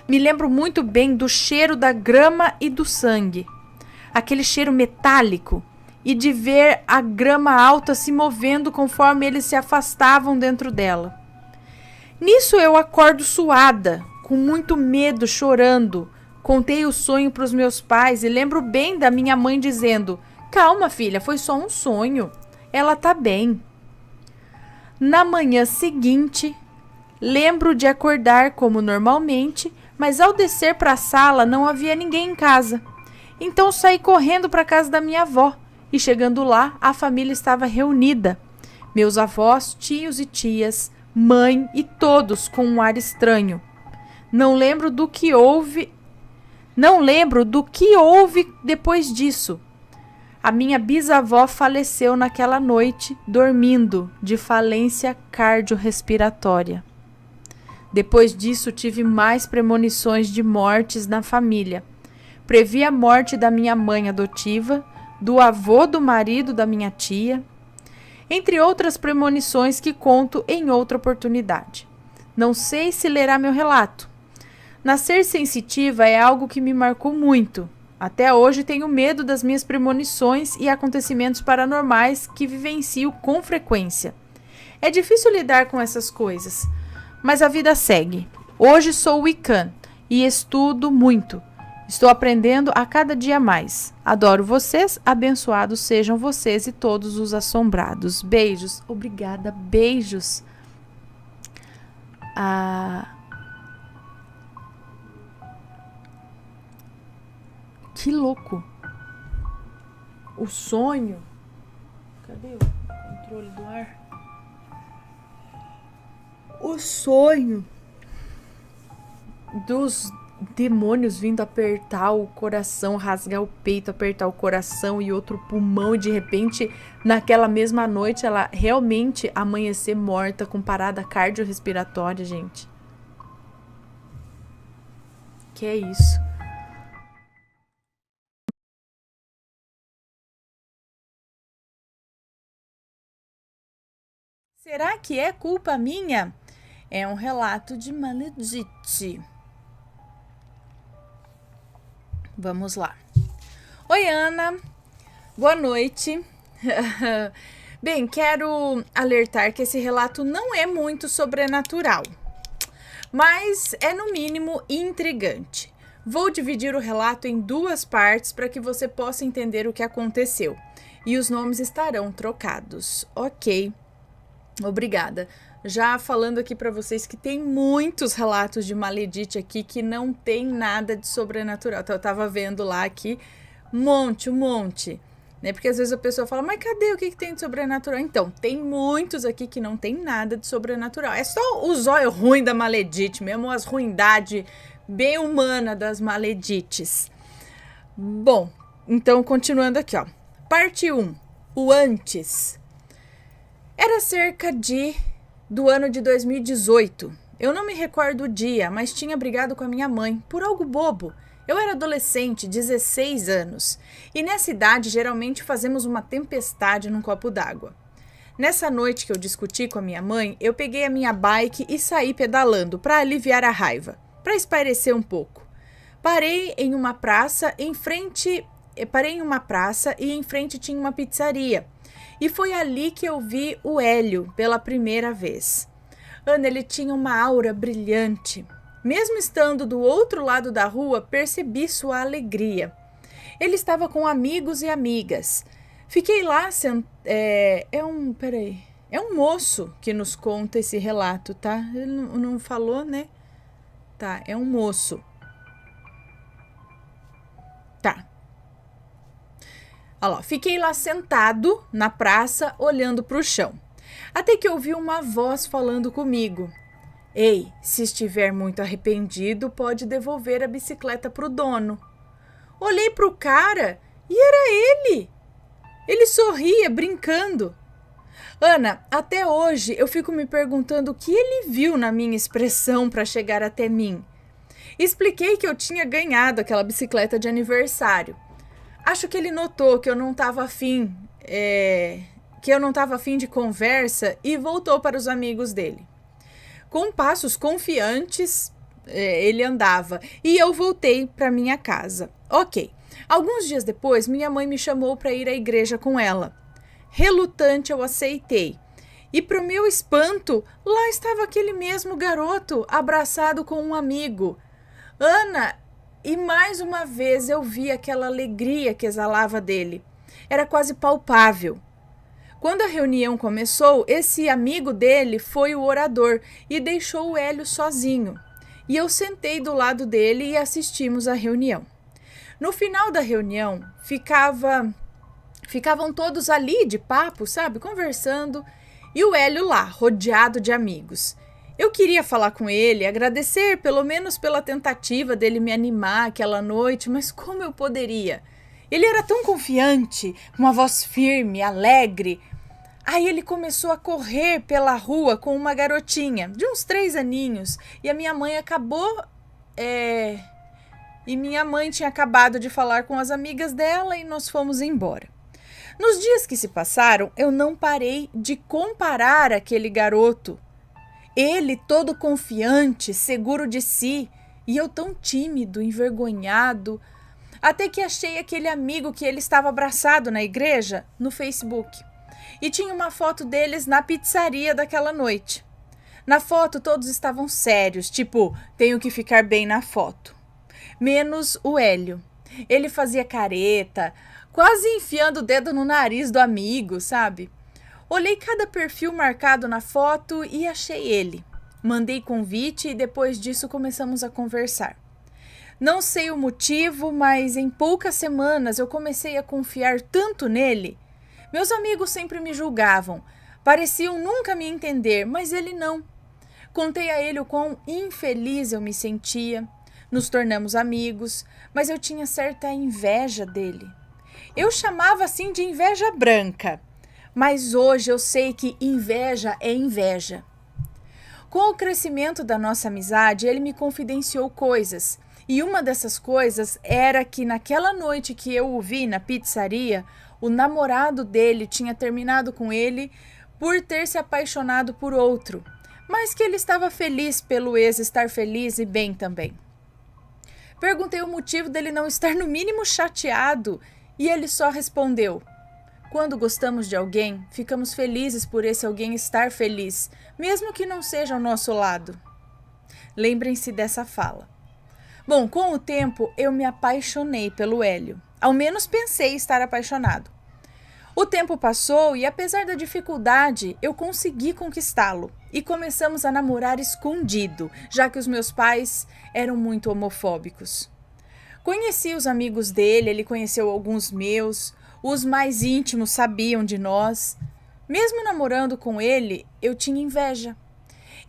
Me lembro muito bem do cheiro da grama e do sangue, aquele cheiro metálico, e de ver a grama alta se movendo conforme eles se afastavam dentro dela. Nisso eu acordo suada, com muito medo, chorando. Contei o sonho para os meus pais e lembro bem da minha mãe dizendo: "Calma, filha, foi só um sonho. Ela tá bem." Na manhã seguinte, lembro de acordar como normalmente, mas ao descer para a sala não havia ninguém em casa. Então saí correndo para a casa da minha avó e chegando lá, a família estava reunida. Meus avós, tios e tias, mãe e todos com um ar estranho. Não lembro do que houve depois disso. A minha bisavó faleceu naquela noite, dormindo, de falência cardiorrespiratória. Depois disso, tive mais premonições de mortes na família. Previ a morte da minha mãe adotiva, do avô do marido da minha tia, entre outras premonições que conto em outra oportunidade. Não sei se lerá meu relato. Nascer sensitiva é algo que me marcou muito. Até hoje tenho medo das minhas premonições e acontecimentos paranormais que vivencio com frequência. É difícil lidar com essas coisas, mas a vida segue. Hoje sou Wiccan e estudo muito. Estou aprendendo a cada dia mais. Adoro vocês, abençoados sejam vocês e todos os assombrados. Beijos. Obrigada, beijos. Que louco. O sonho. Cadê o controle do ar? O sonho dos demônios vindo apertar o coração, rasgar o peito, apertar o coração e outro pulmão, e de repente, naquela mesma noite, ela realmente amanhecer morta com parada cardiorrespiratória, gente. Que é isso? Será que é culpa minha? É um relato de Maledite. Vamos lá. Oi, Ana. Boa noite. Bem, quero alertar que esse relato não é muito sobrenatural, mas é no mínimo intrigante. Vou dividir o relato em 2 partes para que você possa entender o que aconteceu. E os nomes estarão trocados. Ok. Obrigada. Já falando aqui para vocês que tem muitos relatos de Maledite aqui que não tem nada de sobrenatural. Então, eu tava vendo lá aqui um monte. né? Porque às vezes a pessoa fala, mas cadê? O que tem de sobrenatural? Então, tem muitos aqui que não tem nada de sobrenatural. É só o zóio ruim da maledite mesmo, as ruindades bem humana das maledites. Bom, então continuando aqui, ó. Parte 1. O antes. Era cerca do ano de 2018. Eu não me recordo o dia, mas tinha brigado com a minha mãe por algo bobo. Eu era adolescente, 16 anos, e nessa idade geralmente fazemos uma tempestade num copo d'água. Nessa noite que eu discuti com a minha mãe, eu peguei a minha bike e saí pedalando para aliviar a raiva, para espairecer um pouco. Parei em uma praça e em frente tinha uma pizzaria. E foi ali que eu vi o Hélio pela primeira vez. Ana, ele tinha uma aura brilhante. Mesmo estando do outro lado da rua, percebi sua alegria. Ele estava com amigos e amigas. Fiquei lá, é um moço que nos conta esse relato, tá? Ele não falou, né? Tá, é um moço. Tá. Olha lá, fiquei lá sentado na praça, olhando para o chão. Até que ouvi uma voz falando comigo. Ei, se estiver muito arrependido, pode devolver a bicicleta para o dono. Olhei para o cara e era ele. Ele sorria, brincando. Ana, até hoje eu fico me perguntando o que ele viu na minha expressão para chegar até mim. Expliquei que eu tinha ganhado aquela bicicleta de aniversário. Acho que ele notou que eu não estava afim de conversa e voltou para os amigos dele. Com passos confiantes, ele andava e eu voltei para minha casa. Ok. Alguns dias depois, minha mãe me chamou para ir à igreja com ela. Relutante, eu aceitei. E para o meu espanto, lá estava aquele mesmo garoto, abraçado com um amigo. Ana, e mais uma vez eu vi aquela alegria que exalava dele. Era quase palpável. Quando a reunião começou, esse amigo dele foi o orador e deixou o Hélio sozinho. E eu sentei do lado dele e assistimos à reunião. No final da reunião, ficavam todos ali de papo, sabe, conversando, e o Hélio lá, rodeado de amigos. Eu queria falar com ele, agradecer pelo menos pela tentativa dele me animar aquela noite, mas como eu poderia? Ele era tão confiante, com uma voz firme, alegre. Aí ele começou a correr pela rua com uma garotinha de uns 3 aninhos e a minha mãe tinha acabado de falar com as amigas dela e nós fomos embora. Nos dias que se passaram, eu não parei de comparar aquele garoto. Ele todo confiante, seguro de si, e eu tão tímido, envergonhado, até que achei aquele amigo que ele estava abraçado na igreja no Facebook. E tinha uma foto deles na pizzaria daquela noite. Na foto todos estavam sérios, tipo, tenho que ficar bem na foto. Menos o Hélio. Ele fazia careta, quase enfiando o dedo no nariz do amigo, sabe? Olhei cada perfil marcado na foto e achei ele. Mandei convite e depois disso começamos a conversar. Não sei o motivo, mas em poucas semanas eu comecei a confiar tanto nele. Meus amigos sempre me julgavam, pareciam nunca me entender, mas ele não. Contei a ele o quão infeliz eu me sentia. Nos tornamos amigos, mas eu tinha certa inveja dele. Eu chamava assim de inveja branca. Mas hoje eu sei que inveja é inveja. Com o crescimento da nossa amizade, ele me confidenciou coisas. E uma dessas coisas era que naquela noite que eu o vi na pizzaria, o namorado dele tinha terminado com ele por ter se apaixonado por outro. Mas que ele estava feliz pelo ex estar feliz e bem também. Perguntei o motivo dele não estar no mínimo chateado e ele só respondeu: quando gostamos de alguém, ficamos felizes por esse alguém estar feliz, mesmo que não seja ao nosso lado. Lembrem-se dessa fala. Bom, com o tempo, eu me apaixonei pelo Hélio. Ao menos pensei estar apaixonado. O tempo passou e, apesar da dificuldade, eu consegui conquistá-lo. E começamos a namorar escondido, já que os meus pais eram muito homofóbicos. Conheci os amigos dele, ele conheceu alguns meus. Os mais íntimos sabiam de nós. Mesmo namorando com ele, eu tinha inveja.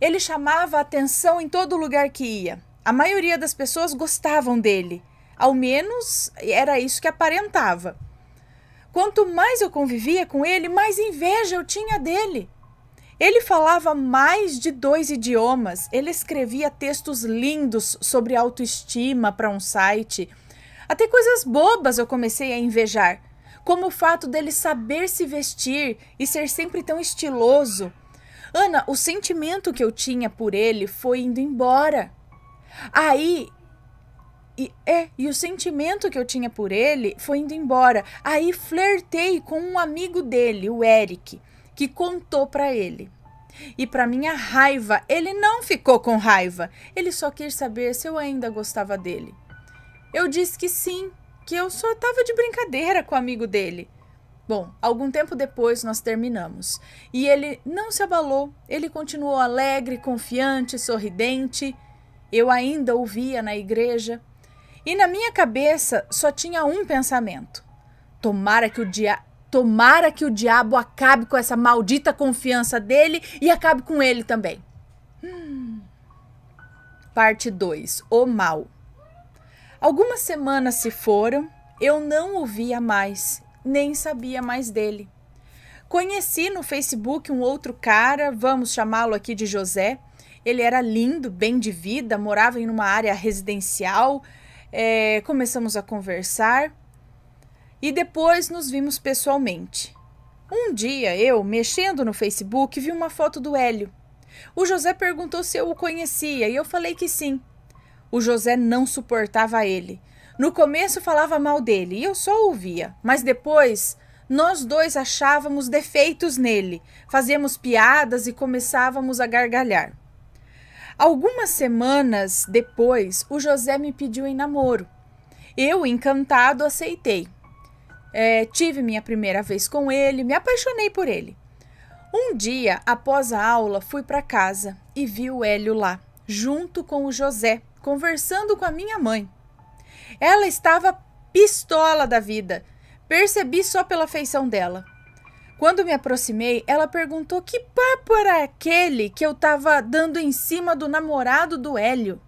Ele chamava a atenção em todo lugar que ia. A maioria das pessoas gostavam dele. Ao menos era isso que aparentava. Quanto mais eu convivia com ele, mais inveja eu tinha dele. Ele falava mais de 2 idiomas. Ele escrevia textos lindos sobre autoestima para um site. Até coisas bobas eu comecei a invejar, como o fato dele saber se vestir e ser sempre tão estiloso. Ana, o sentimento que eu tinha por ele foi indo embora. E o sentimento que eu tinha por ele foi indo embora. Aí flertei com um amigo dele, o Eric, que contou para ele. E para minha raiva, ele não ficou com raiva. Ele só quis saber se eu ainda gostava dele. Eu disse que sim, que eu só estava de brincadeira com o amigo dele. Bom, algum tempo depois nós terminamos. E ele não se abalou. Ele continuou alegre, confiante, sorridente. Eu ainda o via na igreja. E na minha cabeça só tinha um pensamento. Tomara que o diabo acabe com essa maldita confiança dele e acabe com ele também. Parte 2. O mal. Algumas semanas se foram, eu não o via mais, nem sabia mais dele. Conheci no Facebook um outro cara, vamos chamá-lo aqui de José. Ele era lindo, bem de vida, morava em uma área residencial. Começamos a conversar e depois nos vimos pessoalmente. Um dia eu, mexendo no Facebook, vi uma foto do Hélio. O José perguntou se eu o conhecia e eu falei que sim. O José não suportava ele. No começo falava mal dele e eu só ouvia, mas depois nós dois achávamos defeitos nele, fazíamos piadas e começávamos a gargalhar. Algumas semanas depois, o José me pediu em namoro. Eu, encantado, aceitei. Tive minha primeira vez com ele, me apaixonei por ele. Um dia, após a aula, fui para casa e vi o Hélio lá, junto com o José, conversando com a minha mãe. Ela estava pistola da vida. Percebi só pela feição dela. Quando me aproximei, ela perguntou que papo era aquele que eu estava dando em cima do namorado do Hélio.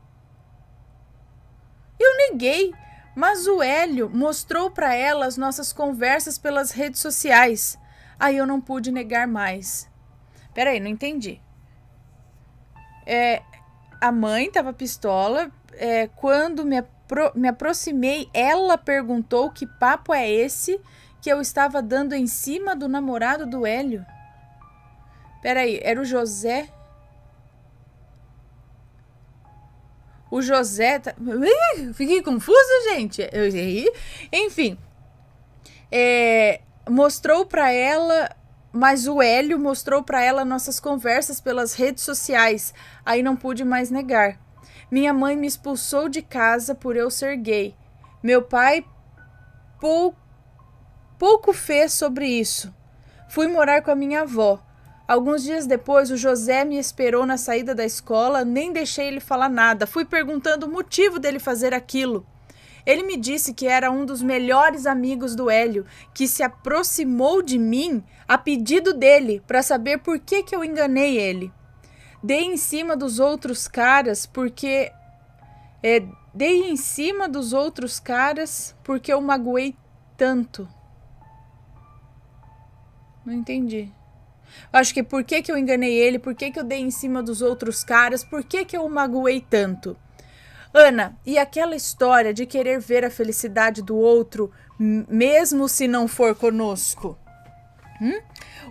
Eu neguei, mas o Hélio mostrou para ela as nossas conversas pelas redes sociais. Aí eu não pude negar mais. Peraí, não entendi. A mãe estava pistola. Quando me aproximei, ela perguntou que papo é esse que eu estava dando em cima do namorado do Hélio. Peraí, era o José? O José... Fiquei confusa, gente. Enfim. Mostrou para ela... Mas o Hélio mostrou para ela nossas conversas pelas redes sociais. Aí não pude mais negar. Minha mãe me expulsou de casa por eu ser gay. Meu pai pouco fez sobre isso. Fui morar com a minha avó. Alguns dias depois, o José me esperou na saída da escola, nem deixei ele falar nada. Fui perguntando o motivo dele fazer aquilo. Ele me disse que era um dos melhores amigos do Hélio, que se aproximou de mim a pedido dele para saber por que eu enganei ele. Dei em cima dos outros caras porque eu magoei tanto. Não entendi. Acho que por que eu enganei ele, por que eu dei em cima dos outros caras, por que eu o magoei tanto? Ana, e aquela história de querer ver a felicidade do outro, mesmo se não for conosco?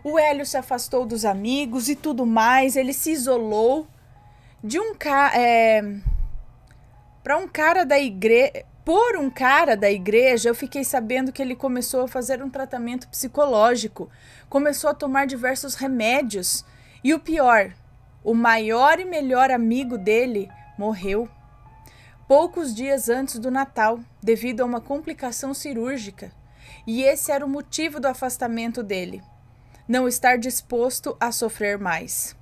O Hélio se afastou dos amigos e tudo mais, ele se isolou por um cara da igreja. Eu fiquei sabendo que ele começou a fazer um tratamento psicológico, começou a tomar diversos remédios e o pior, o maior e melhor amigo dele morreu poucos dias antes do Natal, devido a uma complicação cirúrgica. E esse era o motivo do afastamento dele. Não estar disposto a sofrer mais.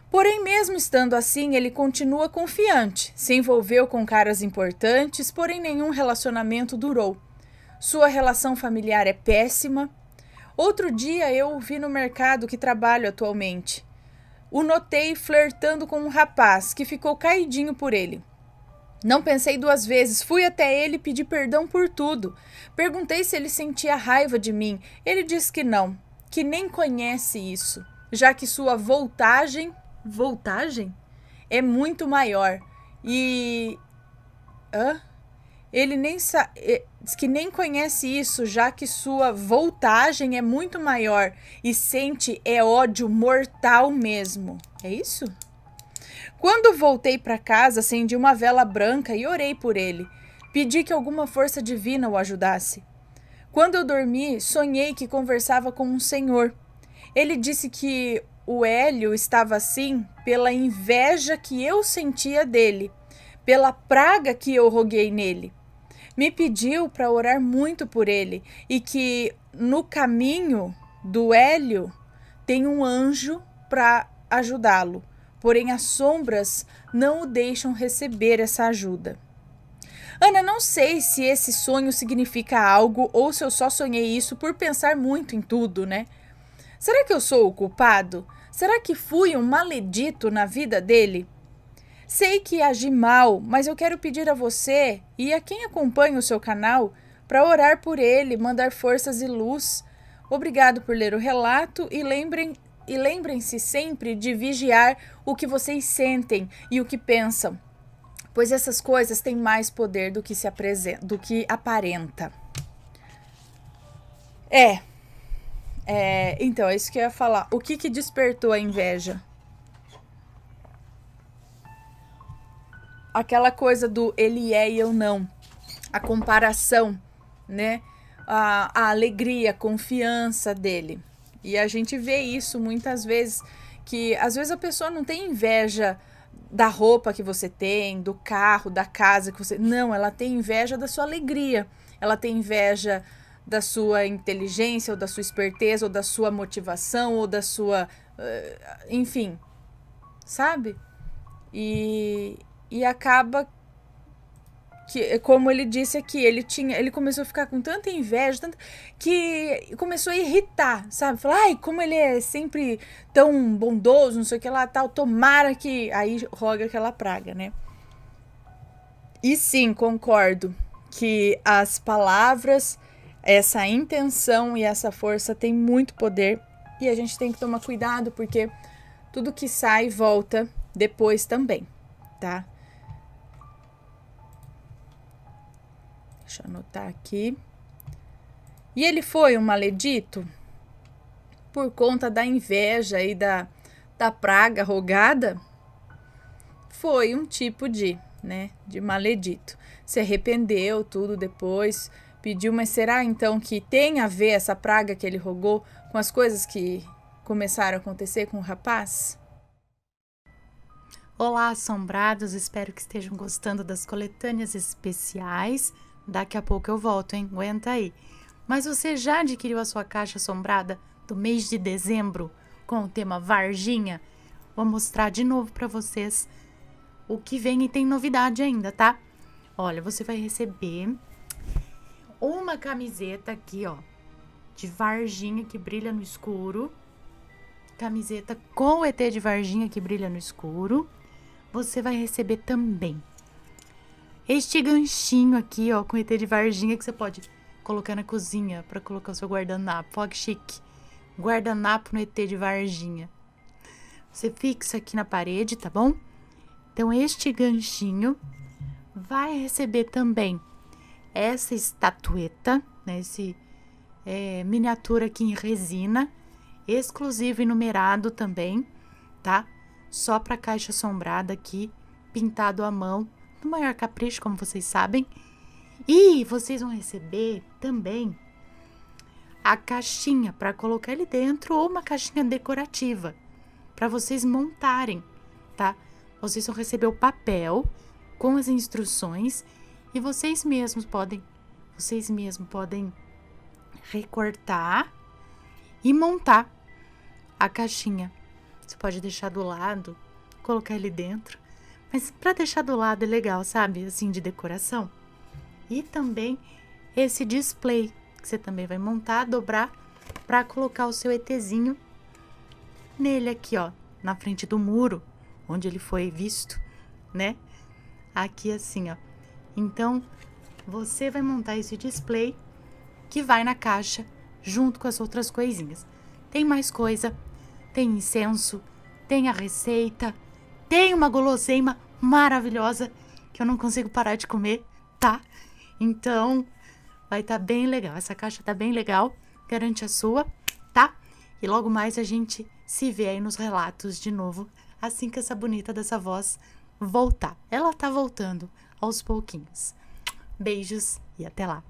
Porém, mesmo estando assim, ele continua confiante. Se envolveu com caras importantes, porém nenhum relacionamento durou. Sua relação familiar é péssima. Outro dia eu o vi no mercado que trabalho atualmente. O notei flertando com um rapaz que ficou caidinho por ele. Não pensei duas vezes, fui até ele e pedi perdão por tudo. Perguntei se ele sentia raiva de mim. Ele disse que não, que nem conhece isso, já que sua voltagem é muito maior. E... Ele nem diz que nem conhece isso, já que sua voltagem é muito maior e sente ódio mortal mesmo. É isso? Quando voltei para casa, acendi uma vela branca e orei por ele. Pedi que alguma força divina o ajudasse. Quando eu dormi, sonhei que conversava com um senhor. Ele disse que o Hélio estava assim pela inveja que eu sentia dele, pela praga que eu roguei nele. Me pediu para orar muito por ele e que no caminho do Hélio tem um anjo para ajudá-lo. Porém, as sombras não o deixam receber essa ajuda. Ana, não sei se esse sonho significa algo ou se eu só sonhei isso por pensar muito em tudo, né? Será que eu sou o culpado? Será que fui um maledito na vida dele? Sei que agi mal, mas eu quero pedir a você e a quem acompanha o seu canal para orar por ele, mandar forças e luz. Obrigado por ler o relato e lembrem-se sempre de vigiar o que vocês sentem e o que pensam, pois essas coisas têm mais poder do que aparenta. Então, é isso que eu ia falar. O que despertou a inveja? Aquela coisa do ele é e eu não. A comparação, né? A alegria, a confiança dele. E a gente vê isso muitas vezes, que às vezes a pessoa não tem inveja da roupa que você tem, do carro, da casa que você... Não, ela tem inveja da sua alegria. Ela tem inveja da sua inteligência, ou da sua esperteza, ou da sua motivação, ou da sua... enfim, sabe? E acaba que, como ele disse aqui, ele começou a ficar com tanta inveja, que começou a irritar, sabe? Falar, ai, como ele é sempre tão bondoso, não sei o que lá, tal, tomara que... Aí roga aquela praga, né? E sim, concordo que as palavras, essa intenção e essa força tem muito poder e a gente tem que tomar cuidado, porque tudo que sai volta depois também, tá? Deixa eu anotar aqui. E ele foi um maledito por conta da inveja e da praga rogada? Foi um tipo de maledito. Se arrependeu, tudo depois, pediu, mas será então que tem a ver essa praga que ele rogou com as coisas que começaram a acontecer com o rapaz? Olá, assombrados, espero que estejam gostando das coletâneas especiais. Daqui a pouco eu volto, hein? Aguenta aí. Mas você já adquiriu a sua caixa assombrada do mês de dezembro com o tema Varginha? Vou mostrar de novo para vocês o que vem e tem novidade ainda, tá? Olha, você vai receber uma camiseta aqui, ó, de Varginha que brilha no escuro. Camiseta com o ET de Varginha que brilha no escuro. Você vai receber também este ganchinho aqui, ó, com ET de Varginha que você pode colocar na cozinha para colocar o seu guardanapo. Olha que chique. Guardanapo no ET de Varginha. Você fixa aqui na parede, tá bom? Então, este ganchinho vai receber também essa estatueta, né? Esse miniatura aqui em resina, exclusivo e numerado também, tá? Só para caixa assombrada aqui, pintado à mão, no maior capricho, como vocês sabem. E vocês vão receber também a caixinha para colocar ali dentro, ou uma caixinha decorativa para vocês montarem, tá? Vocês vão receber o papel com as instruções e vocês mesmos podem recortar e montar a caixinha. Você pode deixar do lado, colocar ali dentro, mas para deixar do lado é legal, sabe? Assim, de decoração. E também esse display, que você também vai montar, dobrar, para colocar o seu ETzinho nele aqui, ó, na frente do muro, onde ele foi visto, né? Aqui assim, ó. Então, você vai montar esse display que vai na caixa junto com as outras coisinhas. Tem mais coisa, tem incenso, tem a receita, tem uma guloseima maravilhosa que eu não consigo parar de comer, tá? Então, vai estar bem legal. Essa caixa tá bem legal, garante a sua, tá? E logo mais a gente se vê aí nos relatos de novo, assim que essa bonita dessa voz voltar. Ela tá voltando aos pouquinhos. Beijos e até lá.